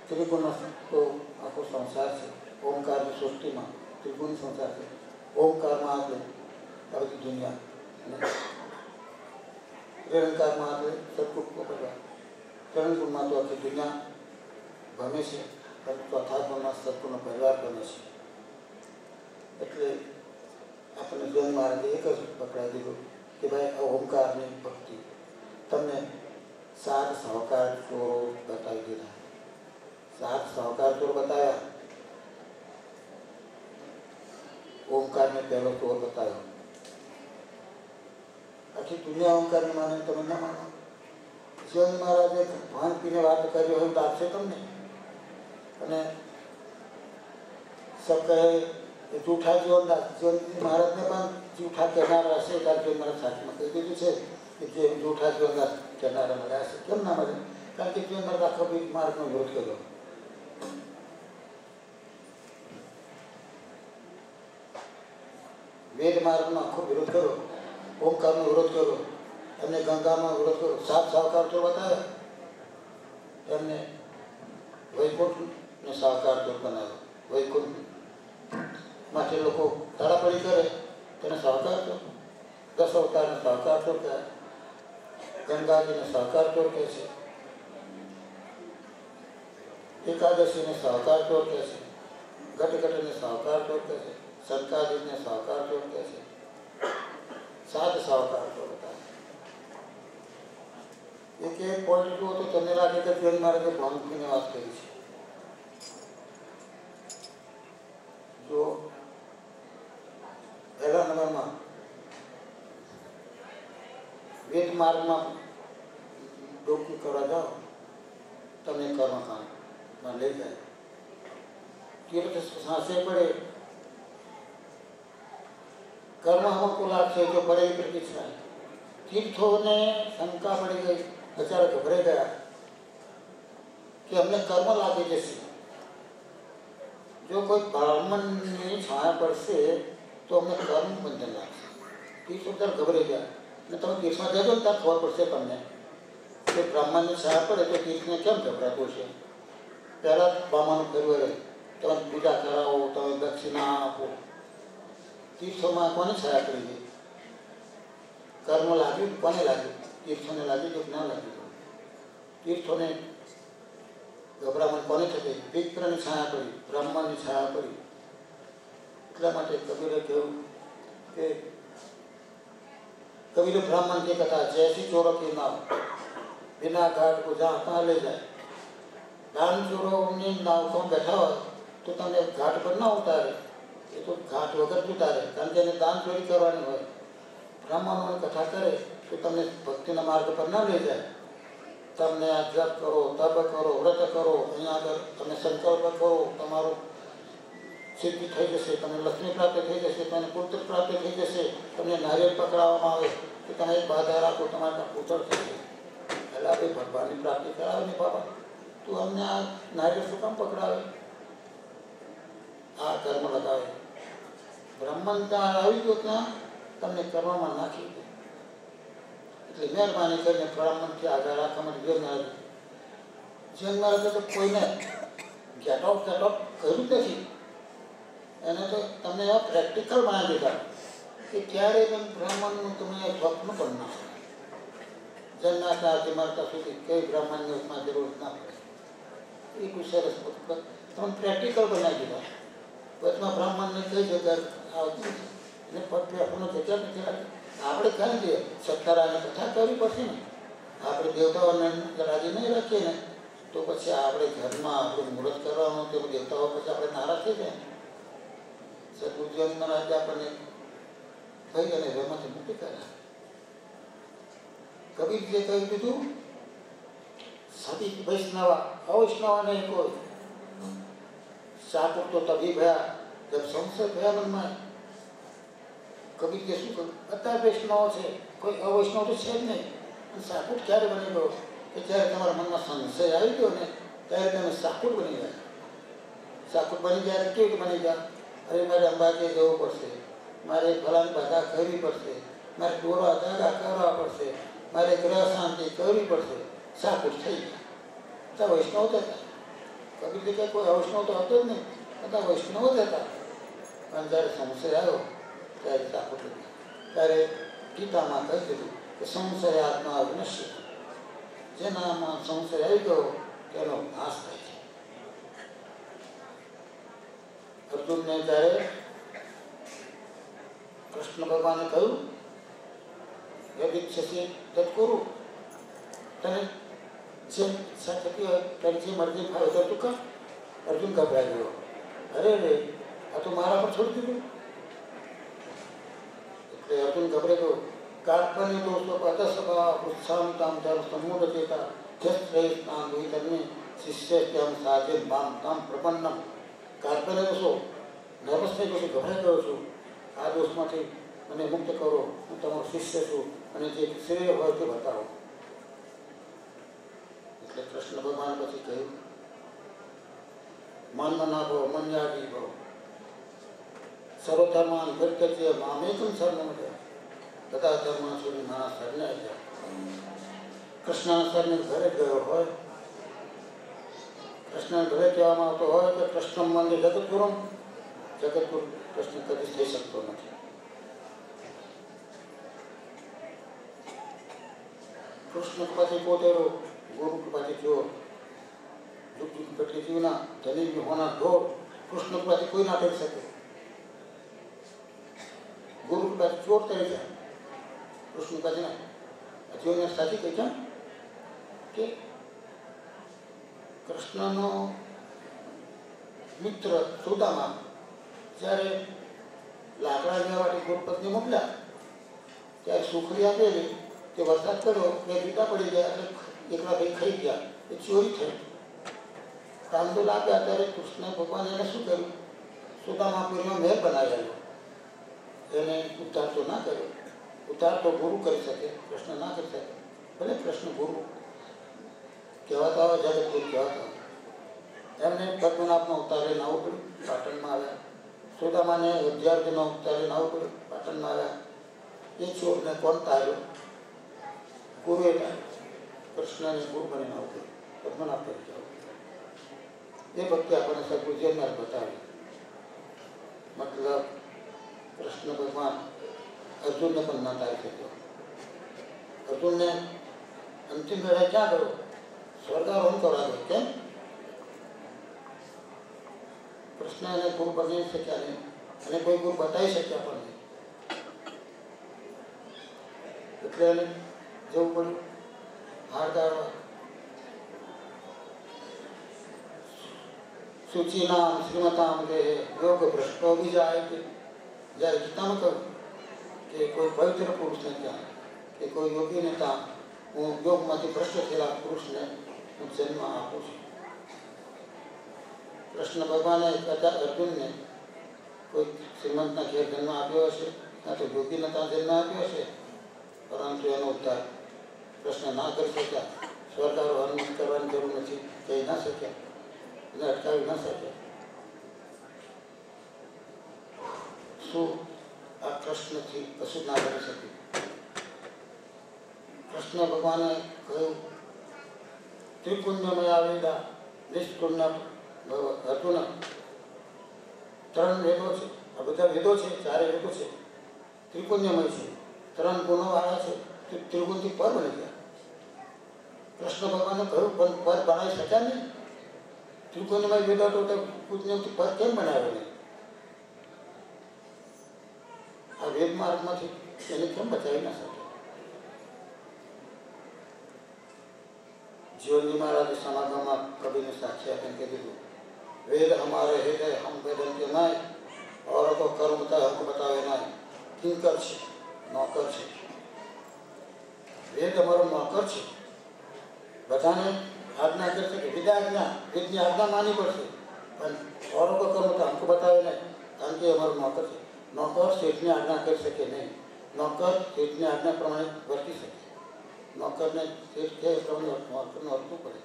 ત્રિગુણ તો આખો સંસાર છે. ઓમકારની સૃષ્ટિમાં ત્રિગુણ સંસાર છે. ઓમકારમાં આપણે આ બધી દુનિયા, અને નિરંકારમાં આપણે સદગુણ પકડવા, ત્રણ ગુણમાં તો આખી દુનિયા ભમે છે. ચોથા ભાવમાં સત્પુરનો પરિવાર બને છે. એટલે આપણને જૈન મહારાજે એક જ પકડાઈ દીધું કે ભાઈ આ ઓમકારની ભક્તિ. તમને 7 સાહુકાર ચોરો બતાવી દીધા. 7 સાહુકાર ચોર બતાવ્યા. ઓમકારને પહેલો ચોર બતાવ્યો. આખી દુનિયા ઓમકારની માને તમે ના માનો. જૈન મહારાજે ભાન પીને વાત કરી હોય તો આપશે તમને. અને સબ કહે જૂઠા જીવનદાસ જૈન મહારાજને પણ જૂઠા કહેનારા હશે. કારણ કે મારા સાચમાં કહી દીધું છે કે જે જૂઠા જીવનદાસ કહેનારા મળ્યા હશે. કેમ ના મળે? કારણ કે જૈન મહારાજ આખો બી માર્ગનો વિરોધ કર્યો. વેદ માર્ગનો આખો વિરોધ કર્યો. ઓમકારનો વિરોધ કર્યો. એમને ગંગાનો વિરોધ કર્યો. 7 સાહુકાર તો બતાવ્યા. એમને વૈકુંઠને સાહુકાર તો બનાવ્યો. વૈકુંઠ માટે લોકો તાળાપડી કરે તેને સાહુકાર તો. 10 અવતારને સાહુકાર તો કહે. ગંગાજીને સાહુકાર તો કહે છે. એકાદશીને સાહુકાર તો કહે છે. ઘટઘટને સાહુકાર તો કહે છે. સંતાજીને સાહુકાર તો કહે છે. 7 સાહુકાર તો બતાવે. એક પોઈન્ટ જુઓ તો તમને લાગે કે જૈન મહારાજે ભાંગીને વાત કરી છે. જો પહેલા નંબરમાં વેદ માર્ગમાં ડોકું કરવા જાઓ તમને કર્મકાંડમાં લઈ જાય. તીર્થ સાંસે પડે કર્મ हमको लागे जो बड़े प्रतीक्षा है. तीर्थों ने शंका पड़ी गई. बेचारा घबरे गया कि हमने कर्म लागे जैसे. जो कोई ब्राह्मण ने छाया पड़से तो हमें कर्म बंधन लागे. तीर्थ उधर घबरे गया. ने તમે તીર્થમાં જજો ને ત્યાં ખબર પડશે તમને કે બ્રાહ્મણની છાયા પડે તો તીર્થને કેમ ગભરાતું છે. પહેલાં બ્રાહ્મણ કર્યું તમે પૂજા કરાવો, તમે દક્ષિણા આપો. તીર્થોમાં કોને છાયા પડી ગઈ? કર્મ લાગ્યું કોને લાગ્યું? તીર્થોને લાગ્યું કે ના લાગ્યું? તીર્થોને ગભરામણ કોને થતી? વિપ્રની છાયા પડી, બ્રાહ્મણની છાયા પડી. એટલા માટે કબીરે કહ્યું કે कबीर ब्राह्मण की कथा जैसी चोरों की नाव बिना घाट को जहाँ कहाँ ले जाए. दान चोरों ने नाव को बैठा हो तो तने घाट पर ना उतारे. ये तो घाट वगैरह भी उतारे कारण के दान चोरी करवानी हो. ब्राह्मणों ने कथा करे तो तमने भक्ति मार्ग पर ना ले जाए. तमने आ जप करो, तप करो, व्रत करो, अँ आगे तमने संकल्प करो, तमारो सिद्धि થઈ જશે, તમને લક્ષ્મી પ્રાપ્ત થઈ જશે, તમને પુત્ર પ્રાપ્ત થઈ જશે. તમને નારિયેળ પકડાવવામાં આવે તો તમે એક બાધા રાખો તમારા પુત્ર થઈ જાય. એટલે આપણે ભગવાનની પ્રાપ્તિ કરાવે ને બાબા તું અમને આ નારિયેળ શું કામ પકડાવે? આ કર્મ લગાવે. બ્રાહ્મણ ત્યાં આવી ગયો ત્યાં તમને કર્મમાં નાખી દે. એટલે મહેરબાની કરીને બ્રાહ્મણથી આગળ રાખવા માટે જૈન મહારાજે તો કોઈને ગેટ આઉટ કર્યું જ નથી. એને તો તમને એવા પ્રેક્ટિકલ બનાવી દીધા કે ક્યારે પણ બ્રાહ્મણનું તમે સ્વપ્ન પણ ના હોય. જન્માતા મરતા સુધી કઈ બ્રાહ્મણની ઉપમા જરૂર ના પડે. એ કોઈ સરસ તમે પ્રેક્ટિકલ બનાવી દીધા. વચમાં બ્રાહ્મણને કઈ જગ્યા આવતી એને પગ આપણને જગ્યા નથી રાખી. આપણે ક્યાં જઈએ? સત્તારાની કથા કરવી પડશે ને. આપણે દેવતાઓને રાજી નહીં રાખીએ ને તો પછી આપણે ઘરમાં આપણું મુહૂર્ત કરવાનું તો દેવતાઓ પછી આપણે નારાજ થઈ જાય. સદગુરુજી મહારાજે આપણને થઈ અને એમાંથી મુક્તિ કર્યા. કબીરજીએ કહ્યું કીધું સદી વૈષ્ણવ અવૈષ્ણવ નહીં કોઈ. શાકુર તો તभी ભયા જબ સંશય ભયા મનમાં. કબીરજીએ શું કહ્યું? બધા વૈષ્ણવો છે, કોઈ અવૈષ્ણવ તો છે જ નહીં. શાકુર ક્યારે બની ગયો કે જ્યારે તમારા મનમાં સંશય આવી ગયો ને ત્યારે તમે શાકુર બની ગયા. શાકુર બની ગયા કેવી રીતે બની ગયા? અરે મારે અંબાજી જવું પડશે, મારે ફલાની બાધા કરવી પડશે, મારે દોરા ધાગા કરવા પડશે, મારે ગ્રહ શાંતિ કરવી પડશે. શાકુર થઈ ગયા. બધા વૈષ્ણવ જ હતા. કબીર જગ્યાએ કોઈ અવૈષ્ણવ તો હતો જ નહીં. બધા વૈષ્ણવ જ હતા. પણ જ્યારે સંશય આવ્યો ત્યારે શાકુર થઈ ગયા. ત્યારે ગીતામાં કહી દીધું કે સંશય આત્મા વિનશ્ય. જેનામાં સંશય આવી ગયો તેનો નાશ થાય છે. અર્જુનને જ્યારે કૃષ્ણ ભગવાને કહ્યું યદિચ્છસી તત્કુરુ, તને જે ઈચ્છા થતી હોય તારી જે મરજી ફાવે તો તું કર. અર્જુન ગભરાઈ ગયો. અરે રે, આ તો મારા પર છોડી દીધું. એટલે અર્જુન ગભરાઈ ગયો. કાર્પણ્ય દોષો અતસભા ઉત્સાહતામ ધર્મ સમૂઢ ચેતા જસ્ત્રેષ્ઠામ વિતરને શિષ્યત્યામ સાધે મામ તામ પ્રપન્નમ. કાર્પણ્ય દોષો નર્વસ થઈ ગયો છું, ગભરાઈ ગયો છું. આ દોષમાંથી મને મુક્ત કરો, હું તમારો શિષ્ય છું અને જે શ્રેય હોય તે બતાવો. એટલે કૃષ્ણ ભગવાન પછી કહ્યું માનમના ભવ મન્યાદી ભવ સર્વધર્માન પરિત્યજ્ય મામેકમ શરણમ વ્રજ. બધા ધર્મ છોડી મારા શરણે આવી જાઓ. કૃષ્ણના શરણે ઘરે ગયો હોય, કૃષ્ણ ઘરે કહેવામાં આવતો હોય કે કૃષ્ણ મંદિ જગતગુરુમ, જગતગુરુ કૃષ્ણ કદી થઈ શકતો નથી. કૃષ્ણ કૃપાથી પોતેરો, ગુરુ કૃપાથી ચોર. યુગ યુગ પેટલી જીવના ધની હોના ઢોર. કૃષ્ણ કૃપાથી કોઈ ના કરી શકે. ગુરુ કૃપાથી ચોર કરી જાય, કૃષ્ણ કૃપાથી ના. જીવને સાચી કહી છે કે કૃષ્ણનો મિત્ર સુદામા જ્યારે લાકડા લેવા માટે ગુરુપત્ની મોકલ્યા ત્યારે સુખડી આપેલી, તે વરસાદ પડ્યો એટલે બીટા પડી ગયા, એટલે એકલા ભાઈ ખાઈ ગયા, એ ચોરી થઈ. તાંદુલ આપ્યા ત્યારે કૃષ્ણ ભગવાન એને શું કર્યું? સુદામાપુરીનો મહેલ બનાવેલો. એને ઉદ્ધાર તો ના કર્યો. ઉદ્ધાર તો ગુરુ કરી શકે, કૃષ્ણ ના કરી શકે. ભલે કૃષ્ણ ગુરુ કહેવાતા આવે, જગતગુરુ કહેવાતા એમને પદ્મનાભનો અવતાર લઈને આવવું પડ્યું, પાટણમાં આવ્યા. સુદામાને વિદ્યાર્થીનો અવતાર લઈને આવવું પડ્યું, પાટણમાં આવ્યા. એ ચોરને કોણ તાર્યો? ગુરુએ તાર્યો. કૃષ્ણને ગુરુ બનીને આવવું પડ્યું, પદ્મનાભ તરીકે આવવું. એ ભક્તિ આપણને સદગુરુજીને બતાવી. મતલબ કૃષ્ણ ભગવાન અર્જુનને પણ ના તારી શક્યો. અર્જુનને અંતિમ વેળાએ ક્યાં ગયો? સ્વર્ગારોહણ કરાવ્યો. કેમ? કૃષ્ણ એને ગુરુ બની શક્યા નહીં અને કોઈ ગુરુ બતાવી શક્યા પણ નહીં. એટલે એને જવું પડ્યું હાર ગાળવા. સૂચિનામ શ્રીમતામ કે યોગ ભ્રષ્ટો બીજા કે જ્યારે ગીતામાં કહ્યું કે કોઈ પવિત્ર પુરુષને ત્યાં કે કોઈ યોગીને ત્યાં હું યોગમાંથી ભ્રષ્ટ થયેલા પુરુષને હું જન્મ આપું છું. કૃષ્ણ ભગવાને કદાચ અર્જુનને કોઈ શ્રીમંતના ઘેર જન્મ આપ્યો હશે, કાં તો યોગીને ત્યાં જન્મ આપ્યો હશે, પરંતુ એનો ઉદ્ધાર કૃષ્ણ ના કરી શક્યા. સ્વર્ગારોહણ કરવાની જરૂર નથી, કહી ના શક્યા, એને અટકાવી ના શકે. શું આ કૃષ્ણથી કશું ના કરી શકે? કૃષ્ણ ભગવાને કહ્યું ત્રિપુણ્યમય આવેલા નિષ્પુણ્ય અર્જુન. 3 વેદો છે, આ બધા વેદો છે, 4 વેદો છે, ત્રિપુણ્યમય છે, 3 ગુણોવાળા છે, ત્રિગુણથી પર બની ગયા. કૃષ્ણ ભગવાને કહ્યું પણ પર બનાવી શક્યા નહીં. ત્રિપુણ્યમય વેદો તો પુણ્યથી પર કેમ બનાવ્યો નહીં? આ વેદ માર્ગમાંથી એને કેમ બચાવી ના શકે? જીવનજી મહારાજે સમાગમમાં કવિને સાક્ષી આપીને કીધું વેદ हमारे हृदय हम वेदन के नाय और तो कर्म था हमको बतावे नाय. किंकर છે, નોકર છે. વેદ અમારો નોકર છે. બધાને આજ્ઞા કરશે કે વિદાજ્ઞા, વેદની આજ્ઞા માનવી પડશે, પણ और तो कर्म था हमको बतावे नाय, કારણ કે અમારો નોકર છે. નોકર શેઠની આજ્ઞા કરી શકે નહીં. નોકર શેઠની આજ્ઞા પ્રમાણે વર્તી શકે. નોકરને શેઠ કહે એ પ્રમાણે નોકરનું વર્તવું પડે.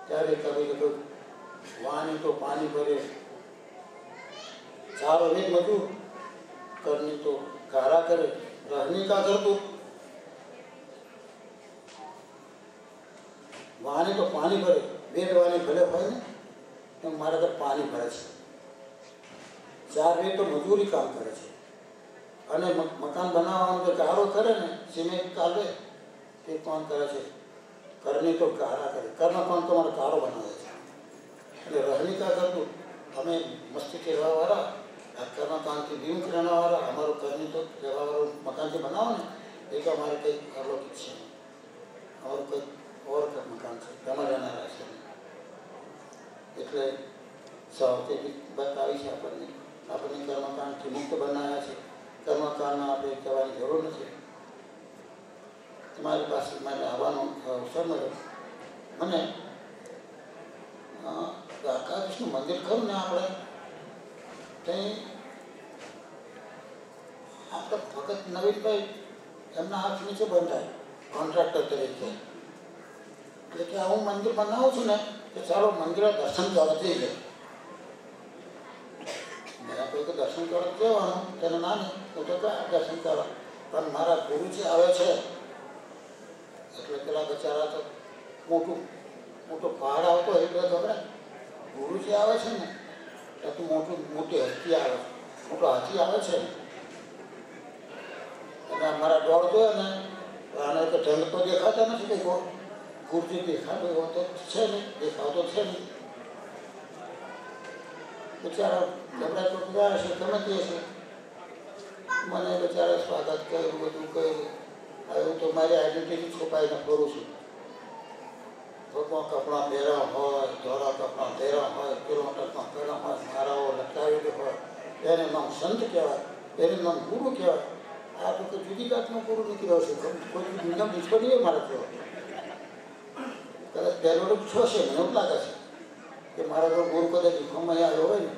ત્યારે કવિ કહ્યું વાણી તો પાણી ભરે ચારો વેદ મજૂર, કરની તો ગારા કરે રહની કા કરતું. વાણી તો પાણી ભરે, વેદ વાણી ભલે હોય ને એમ મારા ઘર પાણી ભરે છે. 4 વેદ તો મજૂરી કામ કરે છે અને મકાન બનાવવાનો જે ગારો કરે ને, સિમેન્ટ કાઢે, તે કોણ કરે છે? કરની તો ગારા કરે. કરના કોણ તમારો ગારો બનાવે છે. એટલે રહની કા કરતું અમે મસ્તીથી રહેવાવાળા, આ કર્મકાંડથી વિમુખ રહેવાવાળા, અમારું ઘરની તો રહેવાવાળું મકાનથી બનાવો ને એ તો અમારે કંઈક અલૌકિક છે. અમારું કંઈક ઓર મકાન છે, એમાં રહેનારા છે. એટલે સાવચેતી બતાવી છે આપણને કર્મકાંડથી મુક્ત બનાવ્યા છે. કર્મકાંડમાં આપણે કહેવાની જરૂર નથી. તમારી પાસે મારે આવવાનો અવસર મળ્યો. મને દ્વારકાધીશનું મંદિર ખરું ને આપણે ત્યાં આપણે ભગત નવીનભાઈ એમના હાથ નીચે બંધાય કોન્ટ્રાક્ટર તરીકે. એટલે કે હું મંદિર બનાવું છું ને કે ચાલો મંદિરે દર્શન કરવા જઈ જાય. મેં કોઈ તો દર્શન કરવા જવાનું તેને ના નહીં હું તો ક્યાં દર્શન કરવા, પણ મારા ગુરુજી આવે છે એટલે પેલા બચારા તો મોટું પહાડ આવતો એટલે ગભરાય. ગુરુજી આવે છે ને ત્યાં મોટી હસ્તી આવે, મોટો હાથી આવે છે. અને મારા દોડ જોયો ને આને તો ઢંગ તો દેખાતા નથી કંઈ ગુરુજી દેખાતો એવો તો છે નહીં, દેખાતો છે નહીં. બચારા ગભરાય તો ગયા છે, ગમે તે છે. મને બચારા સ્વાગત કર્યું, બધું કર્યું. એવું તો મારી આઈડેન્ટિટી છુપાઈને ફરું છું. ભગવાન કપડાં પહેર્યા હોય, ધોળા કપડાં પહેર્યા હોય, કિલોમીટરમાં પહેર્યા હોય, મારાઓ લટકાવેલી હોય, એને નામ સંત કહેવાય, એને નામ ગુરુ કહેવાય. આ તો કે જુદી જાતનો ગુરુ નીકળ્યો છે. કોઈ દુનિયા પૂછવો નહીં મારે કહેવાય. કદાચ પહેલો છો છે મને એવું લાગે છે કે મારા જો ગુરુ કદાચ દુઃખમાં આવ્યો હોય ને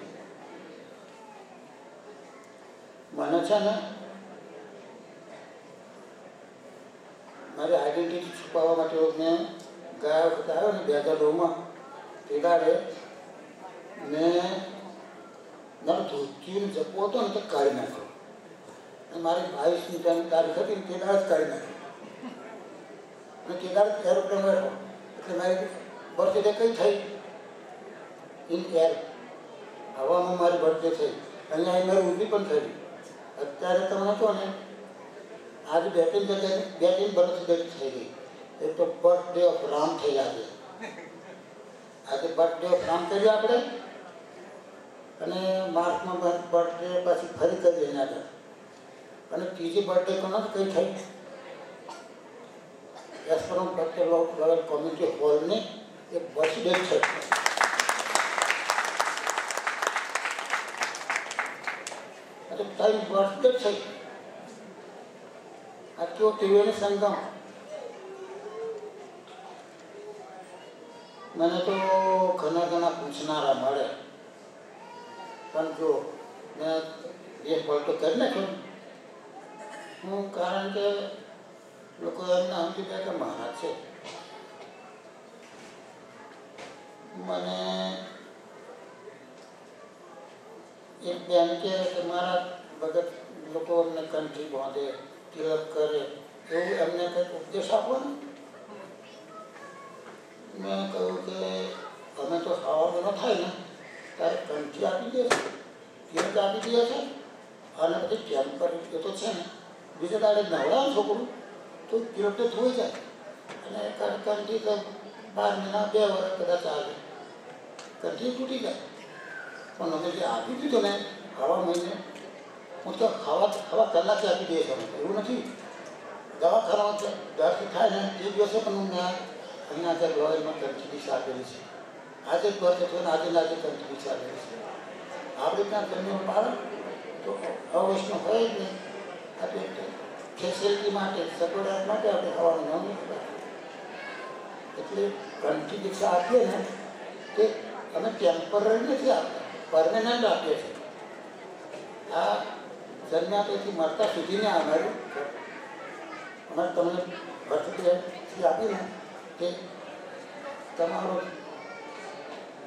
મને છે ને મારી આઈડેન્ટિટી છુપાવવા માટે મેં ગયા વખતે આવ્યો ને 2009માં તે દાડે મેં મારો ધોતીનો જપો હતો ને તો કાઢી નાખ્યો. અને મારી 22ની તારીખ હતી ને તે દાડે જ કાઢી નાખ્યો. અને તે દાડે એરોપ્લેન બેઠો એટલે મારી બર્થડે કઈ થઈ ઇન એર, હવામાં મારી બર્થડે થઈ. અહીંયા મારી ઉભી પણ થઈ. અત્યારે તમે કહો ને આજે 2-3 બર્થડે થઈ ગઈ. એક તો બર્થડે ઓફ રામ થઈ આજે બર્થડે ઓફ રામ કરીએ આપણે. અને માર્ચમાં બર્થડે પછી ફરી કરીએ એના આગળ. અને ત્રીજી બર્થડે કોના કઈ થઈ એસ્પરમ બર્થડે લેવલ કોમ્યુનિટી હોલની એક બર્થડે છે. ટાઈમ બર્થડે થઈ. આ કેવો ત્રિવેણી સંગમ. મને તો ઘણા પૂછનારા મળે, પણ જો મેં દેશ પલટો કરી નાખ્યો હું, કારણ કે લોકો એમને સમજી ગયા કે મહારાજ છે. મને એક બેન કે મારા ભગત લોકો એમને કંઠી બાંધે, તિલક કરે, એવું એમને કંઈક ઉપદેશ આપો ને. મેં કહ્યું કે અમે તો ખાવાનું ન થાય ને ત્યારે કંઠી આપી દે છે, તિલક આપી દે છે, અને પછી ટેમ્પર એ તો છે ને બીજા દાડે નવડાવે છોકરું તો તિલક તો ધોઈ જાય. અને કંઠી તો 12 મહિના 2 વર્ષ કદાચ આવે, કંઠી તૂટી જાય. પણ અમે જે આપી દીધું ને ખાવા મહિને હું તો ખાવા કલાકે આપી દઈએ છીએ. એવું નથી, દવાખાનામાં દર્દ થાય ને એ દિવસે પણ હું અહીંયા આગળ લોયરમાં કંઠી દિશા આપેલી છે. આજે જ બર્થ થયો ને આજે કંઠી દિશા આપેલી છે. આપણે ત્યાં ઘરનું પાડે તો અવૈષ્ણવ હોય જ નહીં. આપણે ફેસિલિટી માટે સગવડાટ માટે આપણે ખાવાનું ન નીકળે. એટલે કંઠી દિશા આપીએ ને તે અમે ટેમ્પરરી નથી આપતા, પરમેનન્ટ આપીએ છીએ. આ જન્મ્યા તેથી મરતા સુધીને અમારે તમને બર્થડેથી આપીને કે તમારો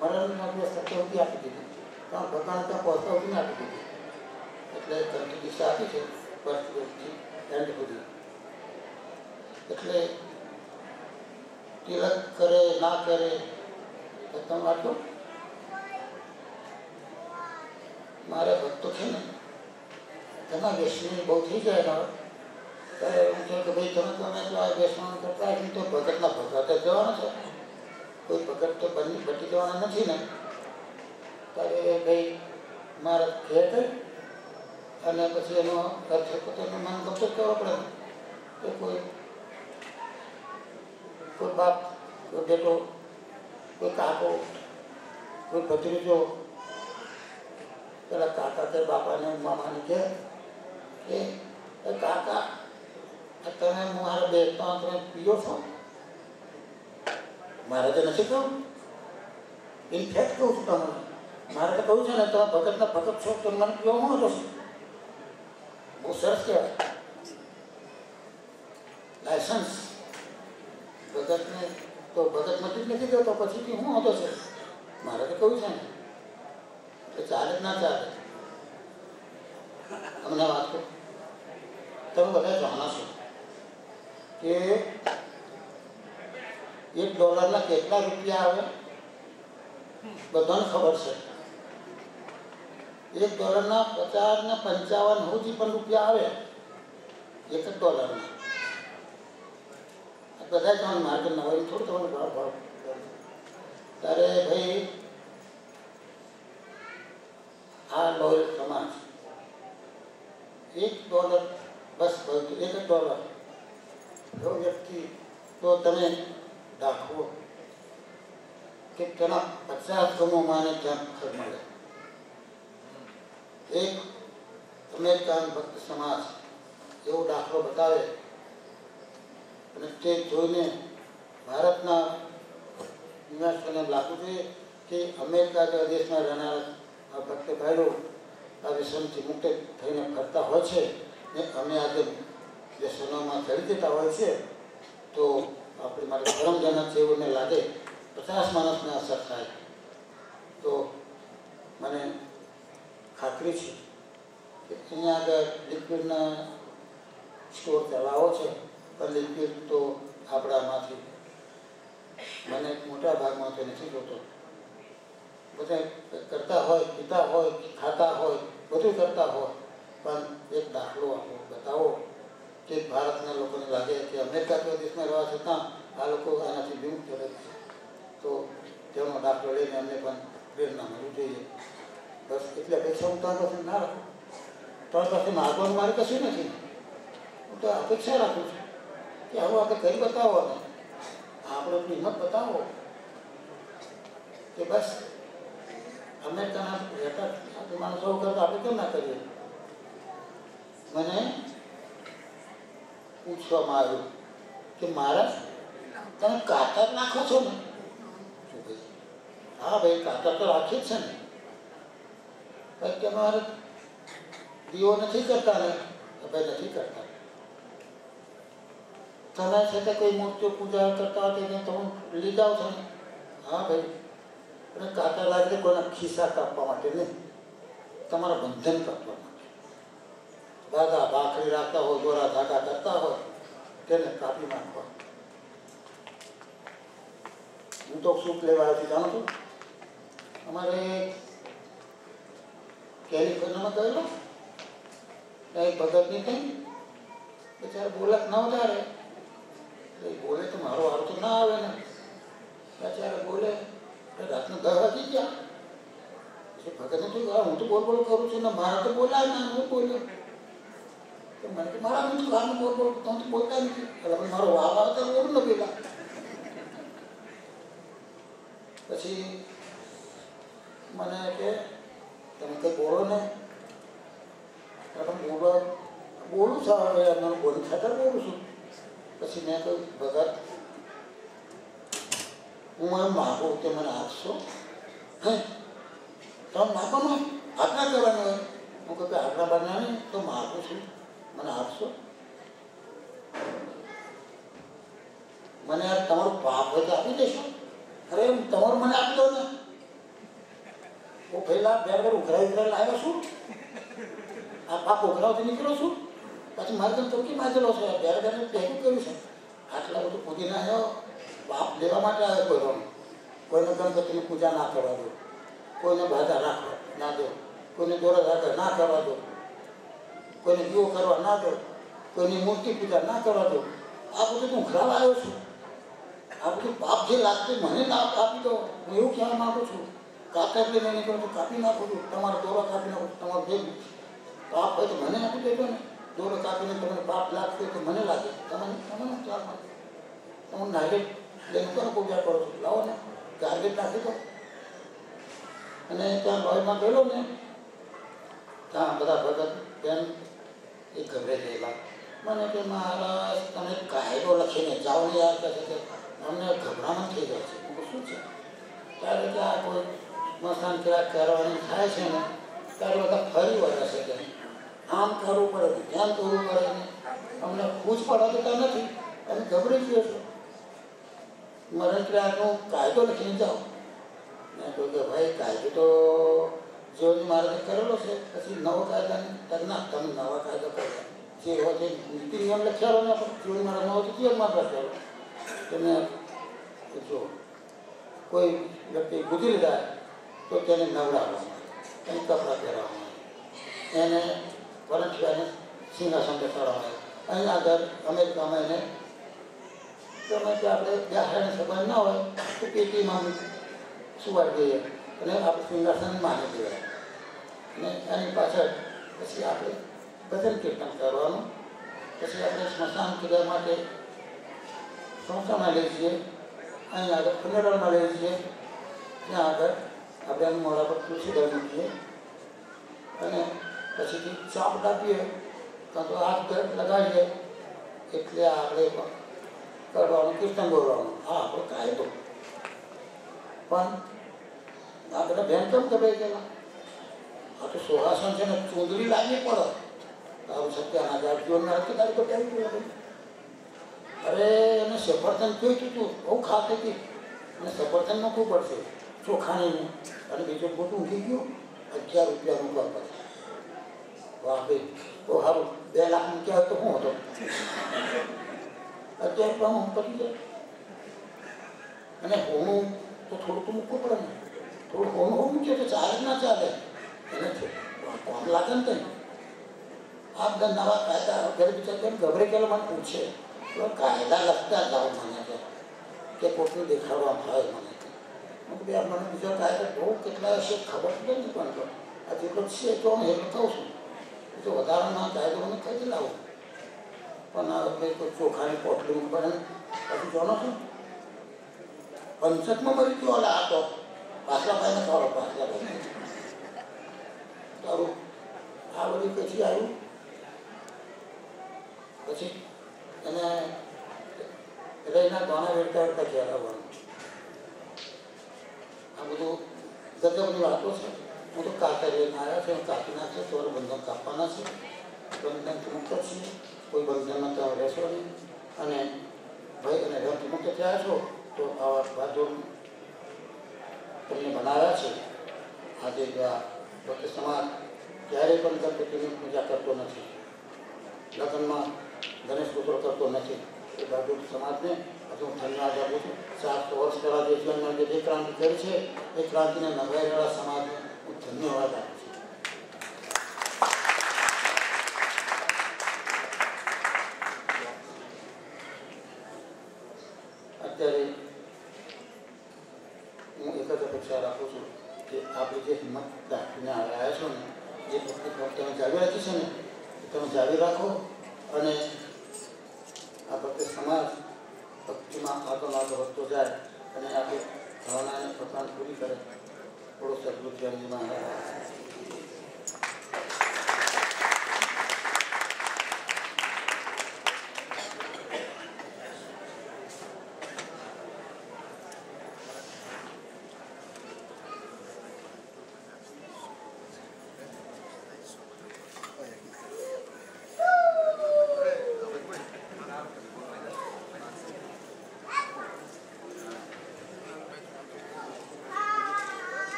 મરણનો દિવસ થતો સુધી આપી દીધું, તમારા ભગવાન ત્યાં પહોંચતા સુધી આપી દીધું. એટલે કંઠી દિશા આપી છે બર્થડેથી એન્ડ સુધી. એટલે તિલક કરે ના કરે તો તમે આટલો મારે ભક્તો છે ને ઘણા વ્યસની બહુ થઈ જાય ને ત્યારે એવું છે કે ભાઈ તમે તો આ વ્યસન કરતા હોય તો ભગતના ભગત જ જવાના છે, કોઈ ભગત તો બટી જવાના નથી ને. ત્યારે ભાઈ મારા ઘેર થઈ અને પછી એનો અર્થ પોતાનું મન ગમતો કરવો પડે કે કોઈ બાપ, કોઈ બેટો, કોઈ કાકો, કોઈ ભત્રીજો પેલા કાકા કે બાપાને મામાને કહે કે કાકા તમે મારા બેસતા તમે પીઓ છો? મારે તો નથી કહું, ઇનફેક્ટ કહું છું તમને, મારે તો કહું છે ને તમે ભગતના ભગત છો તો મને પીવા મળો છો. બહુ સરસ કહેવાય. લાયસન્સ ભગતને તો ભગત મટી જ નથી દેતો, પછીથી હું હતો છે. મારે તો કહું છે ને એટલે ચાલે જ ના ચાલે. અમને વાત કહું, તમે બધા જાણો છો કે $1 કેટલા રૂપિયા આવે? બધાને ખબર છે. $1 50 ને 55 સુધી પણ રૂપિયા આવે $1. બધા જાણ માર્કેટ ના હોય થોડું તમારું ભાવ ત્યારે ભાઈ આ લોયલ સમાજ $1 બસ $1 જો વ્યક્તિ તો તમે દાખવો કે તેના 50 ગમો માને ત્યાં ખર મળે. એક અમેરિકન ભક્ત સમાજ એવો દાખલો બતાવે અને તે જોઈને ભારતના નિવાસીઓને લાગવું જોઈએ કે અમેરિકા જેવા દેશમાં રહેનારા આ ભક્ત ભાઈઓ આ વ્યસનથી મુક્ત થઈને ફરતા હોય છે ને અમે આજે વ્યસનોમાં ચડી જતા હોય છે તો આપણે માટે ધર્મજનક છે એવું લાગે 50 માણસને અસર થાય તો મને ખાતરી છે કે અહીંયા આગળ લિક્વિડના સ્ટોર ચલાવો છે પણ લિક્વિડ તો આપણામાંથી મને મોટા ભાગમાં તો નથી જોતો. બધા કરતા હોય, પીતા હોય, ખાતા હોય, બધું કરતા હોય, પણ એક દાખલો આપો, બતાવો કે ભારતના લોકોને લાગે કે અમેરિકા જેવા દેશમાં રહેવા છતાં આ લોકો આનાથી વિમુક્ત રહે છે. તો તેનો દાખલો લઈને અમને પણ પ્રેરણા મળવી જોઈએ. બસ એટલે અપેક્ષા હું તમારી પાસે ના રાખું. તમારી પાસે માગવાનું મારે કશું નથી. હું તો અપેક્ષા રાખું છું કે હવે આપણે કરી બતાવો ને આપણે એટલી હિંમત બતાવો કે બસ અમેરિકાના રહેતા માણસો કરતા આપણે કેમ ના કરીએ. મને પૂછવામાં આવ્યું કે મહારાજ તમે કાતર નાખો છો ને? શું ભાઈ? હા ભાઈ કાતર તો રાખી જ છે ને. ભાઈ કે મારે દીવો નથી કરતા ને? ભાઈ નથી કરતા. તમે સાથે કોઈ મૂર્તિઓ પૂજા કરતા હોય તેને તમે લઈ જાઓ છો ને? હા ભાઈ. અને કાતર લાગે કોઈના ખિસ્સા કાપવા માટે નહીં, તમારા બંધન કાપવા માટે. દાદા ભાખરી રાખતા હોય, દોરા ધાગા કરતા હોય તેને કાપી નાખવા. હું તો સૂપ લેવા આવ્યો છું, જાણો છો? અમારે કેલિફોર્નિયામાં ગયેલો ત્યાં એક ભગતની થઈ બિચારા બોલક ના વધારે એટલે બોલે તો મારો વારો તો ના આવે ને. બિચારા બોલે રાતના 10 વાગી ગયા. પછી ભગતને તો હું તો બોલ કરું છું ને મારા તો બોલાય ના, હું બોલ્યો તો મને કે મારા હું ગાનું બોલ તમે તો બોલતા નથી. એટલે મારો વારો આવે તો બોલું ને પેલા. પછી મને કે તમે કંઈ બોલો ને. બોલું છું હવે મને બોલી ખાતર બોલું છું. પછી મેં કહ્યું ભગત હું એમ માગું કે મને આપશો? હે તમે માગવાનું આજ્ઞા કરવાની હોય. હું કહું કે આજ્ઞા બાજ્ઞા નહીં તો માગું છું, મને આપશો? મને યાર તમારું પાપ હોય તો આપી દેશો. અરે તમારું મને આપી દો ને. હું પહેલાં બે ઉઘરાઈ લાવ્યો છું. આ પાપ ઉઘરાવથી નીકળ્યો છું. પછી મારે તો તોકી માગેલો છે. બે ભેગું કર્યું છે. આટલા બધું પૂજીને આવ્યો પાપ લેવા માટે આવ્યો. કોઈને ગણપતિની પૂજા ના કરવા દો, કોઈને બાધા રાખવા ના દો, કોઈને દોરા રાખવા ના કરવા દો, કોઈને દીવો કરવા ના દો, કોઈની મૂર્તિ પૂજા ના કરવા દો. આ બધું હું ઉઘરાવા આવ્યો છું. આ બધું પાપ જે લાગતું મને ના આપી દો. હું એવું કહેવા માગું છું કાતર લઈને નીકળો તો કાપી નાખો છો, તમારો દોરો કાપી નાખો, તમારું જે પાપ હોય તો મને આપી દેજો ને. દોરો કાપીને તમને પાપ લાગશે તો મને લાગે, તમને ચાલ મળે. તમે ડાયરેક્ટ લઈને કરો પૂજા કરો છો, લાવો ને ટાર્ગેટ નાખી દો. અને ત્યાં લોહીમાં ગયેલો ને ત્યાં બધા ભગત બેન એ ગભરે ગયેલા. મને કે મહારાજ તમે કાયદો લખીને જાઓ ને યાર, કહે છે અમને ગભરામણ થઈ જાય છે. શું છે ત્યારે કે આ કોઈ મસાન ક્રિયા કરવાની થાય છે ને ત્યારે બધા ફરી વળે છે કે આમ કરવું પડે ને ધ્યાન કરવું પડે ને અમને ખુશ પડાવતા નથી, તમે ગભરાઈ ગયો છો. મરણ ક્રિયાનો કાયદો લખીને જાઓ. મેં કહ્યું કે ભાઈ કાયદો તો જીવનની મહારાજે કરેલો છે, પછી નવો કાયદાની ના તમે નવા કાયદો કર્યા જે હોય તે નીતિ નિયમ લખ્યાલો ને પણ જીવન મહારાજ નવો તો જીવનમાં લખ્યાલો. તો મેં જો કોઈ વ્યક્તિ ગુજરી જાય તો તેને નવડાવવાનું, એને કપડાં પહેરવાનું, એને વરંઠિયાને સિંહાસન બેસાડવાનું. અહીં આગળ અમેરિકામાં એને ગમે તે આપણે બેહાડને સંબંધ ના હોય તો પેટીમાં સુવાડી દઈએ અને આપણે સિંહાસન માની દેવાય. અને એની પાછળ પછી આપણે ભજન કીર્તન કરવાનું. પછી આપણે સ્મશાન ક્રિયા માટે સંસ્થામાં લઈ જઈએ, અહીં આગળ ફુનેરલમાં લઈ જઈએ, ત્યાં આગળ આપણે એનું મોઢા પર તુલસી દળ મૂકીએ અને પછીથી ચાપ દાબીએ કાં તો હાથ લગાવીએ એટલે આપણે કરવાનું કીર્તન બોલવાનું. હા આપણો કાયદો. પણ આ બધા બેન કેમ ગભરાઈ ગયેલા? આ તો સુહાસન છે ને ચૂંદડી લાગી પડે તારું સત્યાના જાત જીવનમાં હતી તારી તો કેવી પડે. અરે એને સફરજન જોઈતું હતું, બહુ ખાતી હતી અને સફરજન મૂકવું પડશે ચોખાણીનું. અને બીજું મોટું ઊંઘી ગયું 11 રૂપિયા મૂકવા પડે. વાહ ભાઈ તો સારું 2 લાખ મૂક્યા હોય તો શું હતો? 11 રૂપિયામાં પતી જાય. અને હોનું તો થોડું તો મૂકવું પડે ને, થોડું હોનું હોવું મૂકીએ તો ચાલે જ ના ચાલે. એને કોણ લાગે ને કંઈ. આ બધા નવા કાયદા ઘરે બિચાર કેમ ગભરે ગયેલો મને પૂછે કાયદા લખતા જાઓ મને કે કોઈકને દેખાડવા થાય મને. મને બીજા કાયદા બહુ કેટલા હશે ખબર નથી પણ તો આ જેટલો છે તો હું એટલું કહું છું. તો વધારાના કાયદો મને કઈ લાવું પણ આપણે કોઈ ચોખાની પોટલી પડે પછી જોનો છું પંચકમાં મરી ગયો આ તો પાછલા ભાઈને ખબર પાછલા ભાઈ તારું આ બધી પછી આવ્યું. પછી એને રહીના ગાના વેડતા વેડતા ઘેર આવવાનું. આ બધું ગજબની વાતો છે. હું તો કાતર લઈને આવ્યા છે, કાપી નાખશે તો બંધન કાપવાના છે. બંધન મુક્ત છીએ, કોઈ બંધનમાં તમે રહેશો નહીં. અને ભાઈ અને રથ મુક્ત થયા છો તો આવા બાજુ તમને બનાવ્યા છે. આજે ભક્ત સમાજ ક્યારેય પણ ગણપતિની પૂજા કરતો નથી, લગ્નમાં ગણેશ પુત્રો કરતો નથી. એ બાજુ સમાજને હજુ હું ધન્યવાદ આપું છું. 700 વર્ષ પહેલાં જે જીવનમાં જે ક્રાંતિ કરી છે એ ક્રાંતિને નભાયેલા સમાજને હું ધન્યવાદ આપું છું. અત્યારે હું એક જ અપેક્ષા રાખું છું કે આપણે જે હિંમત દાખવીને આવ્યા છો ને જે ભક્તિ તમે જાળવી રાખી છે ને એ તમે જાળવી રાખો. અને આ ભક્તિ સમાજ ભક્તિમાં આગળ વધતો જાય અને આપણે ભાવનાને પોતાને પૂરી કરે. થોડો સદગુરુ જ્ઞાનજી મહારાજ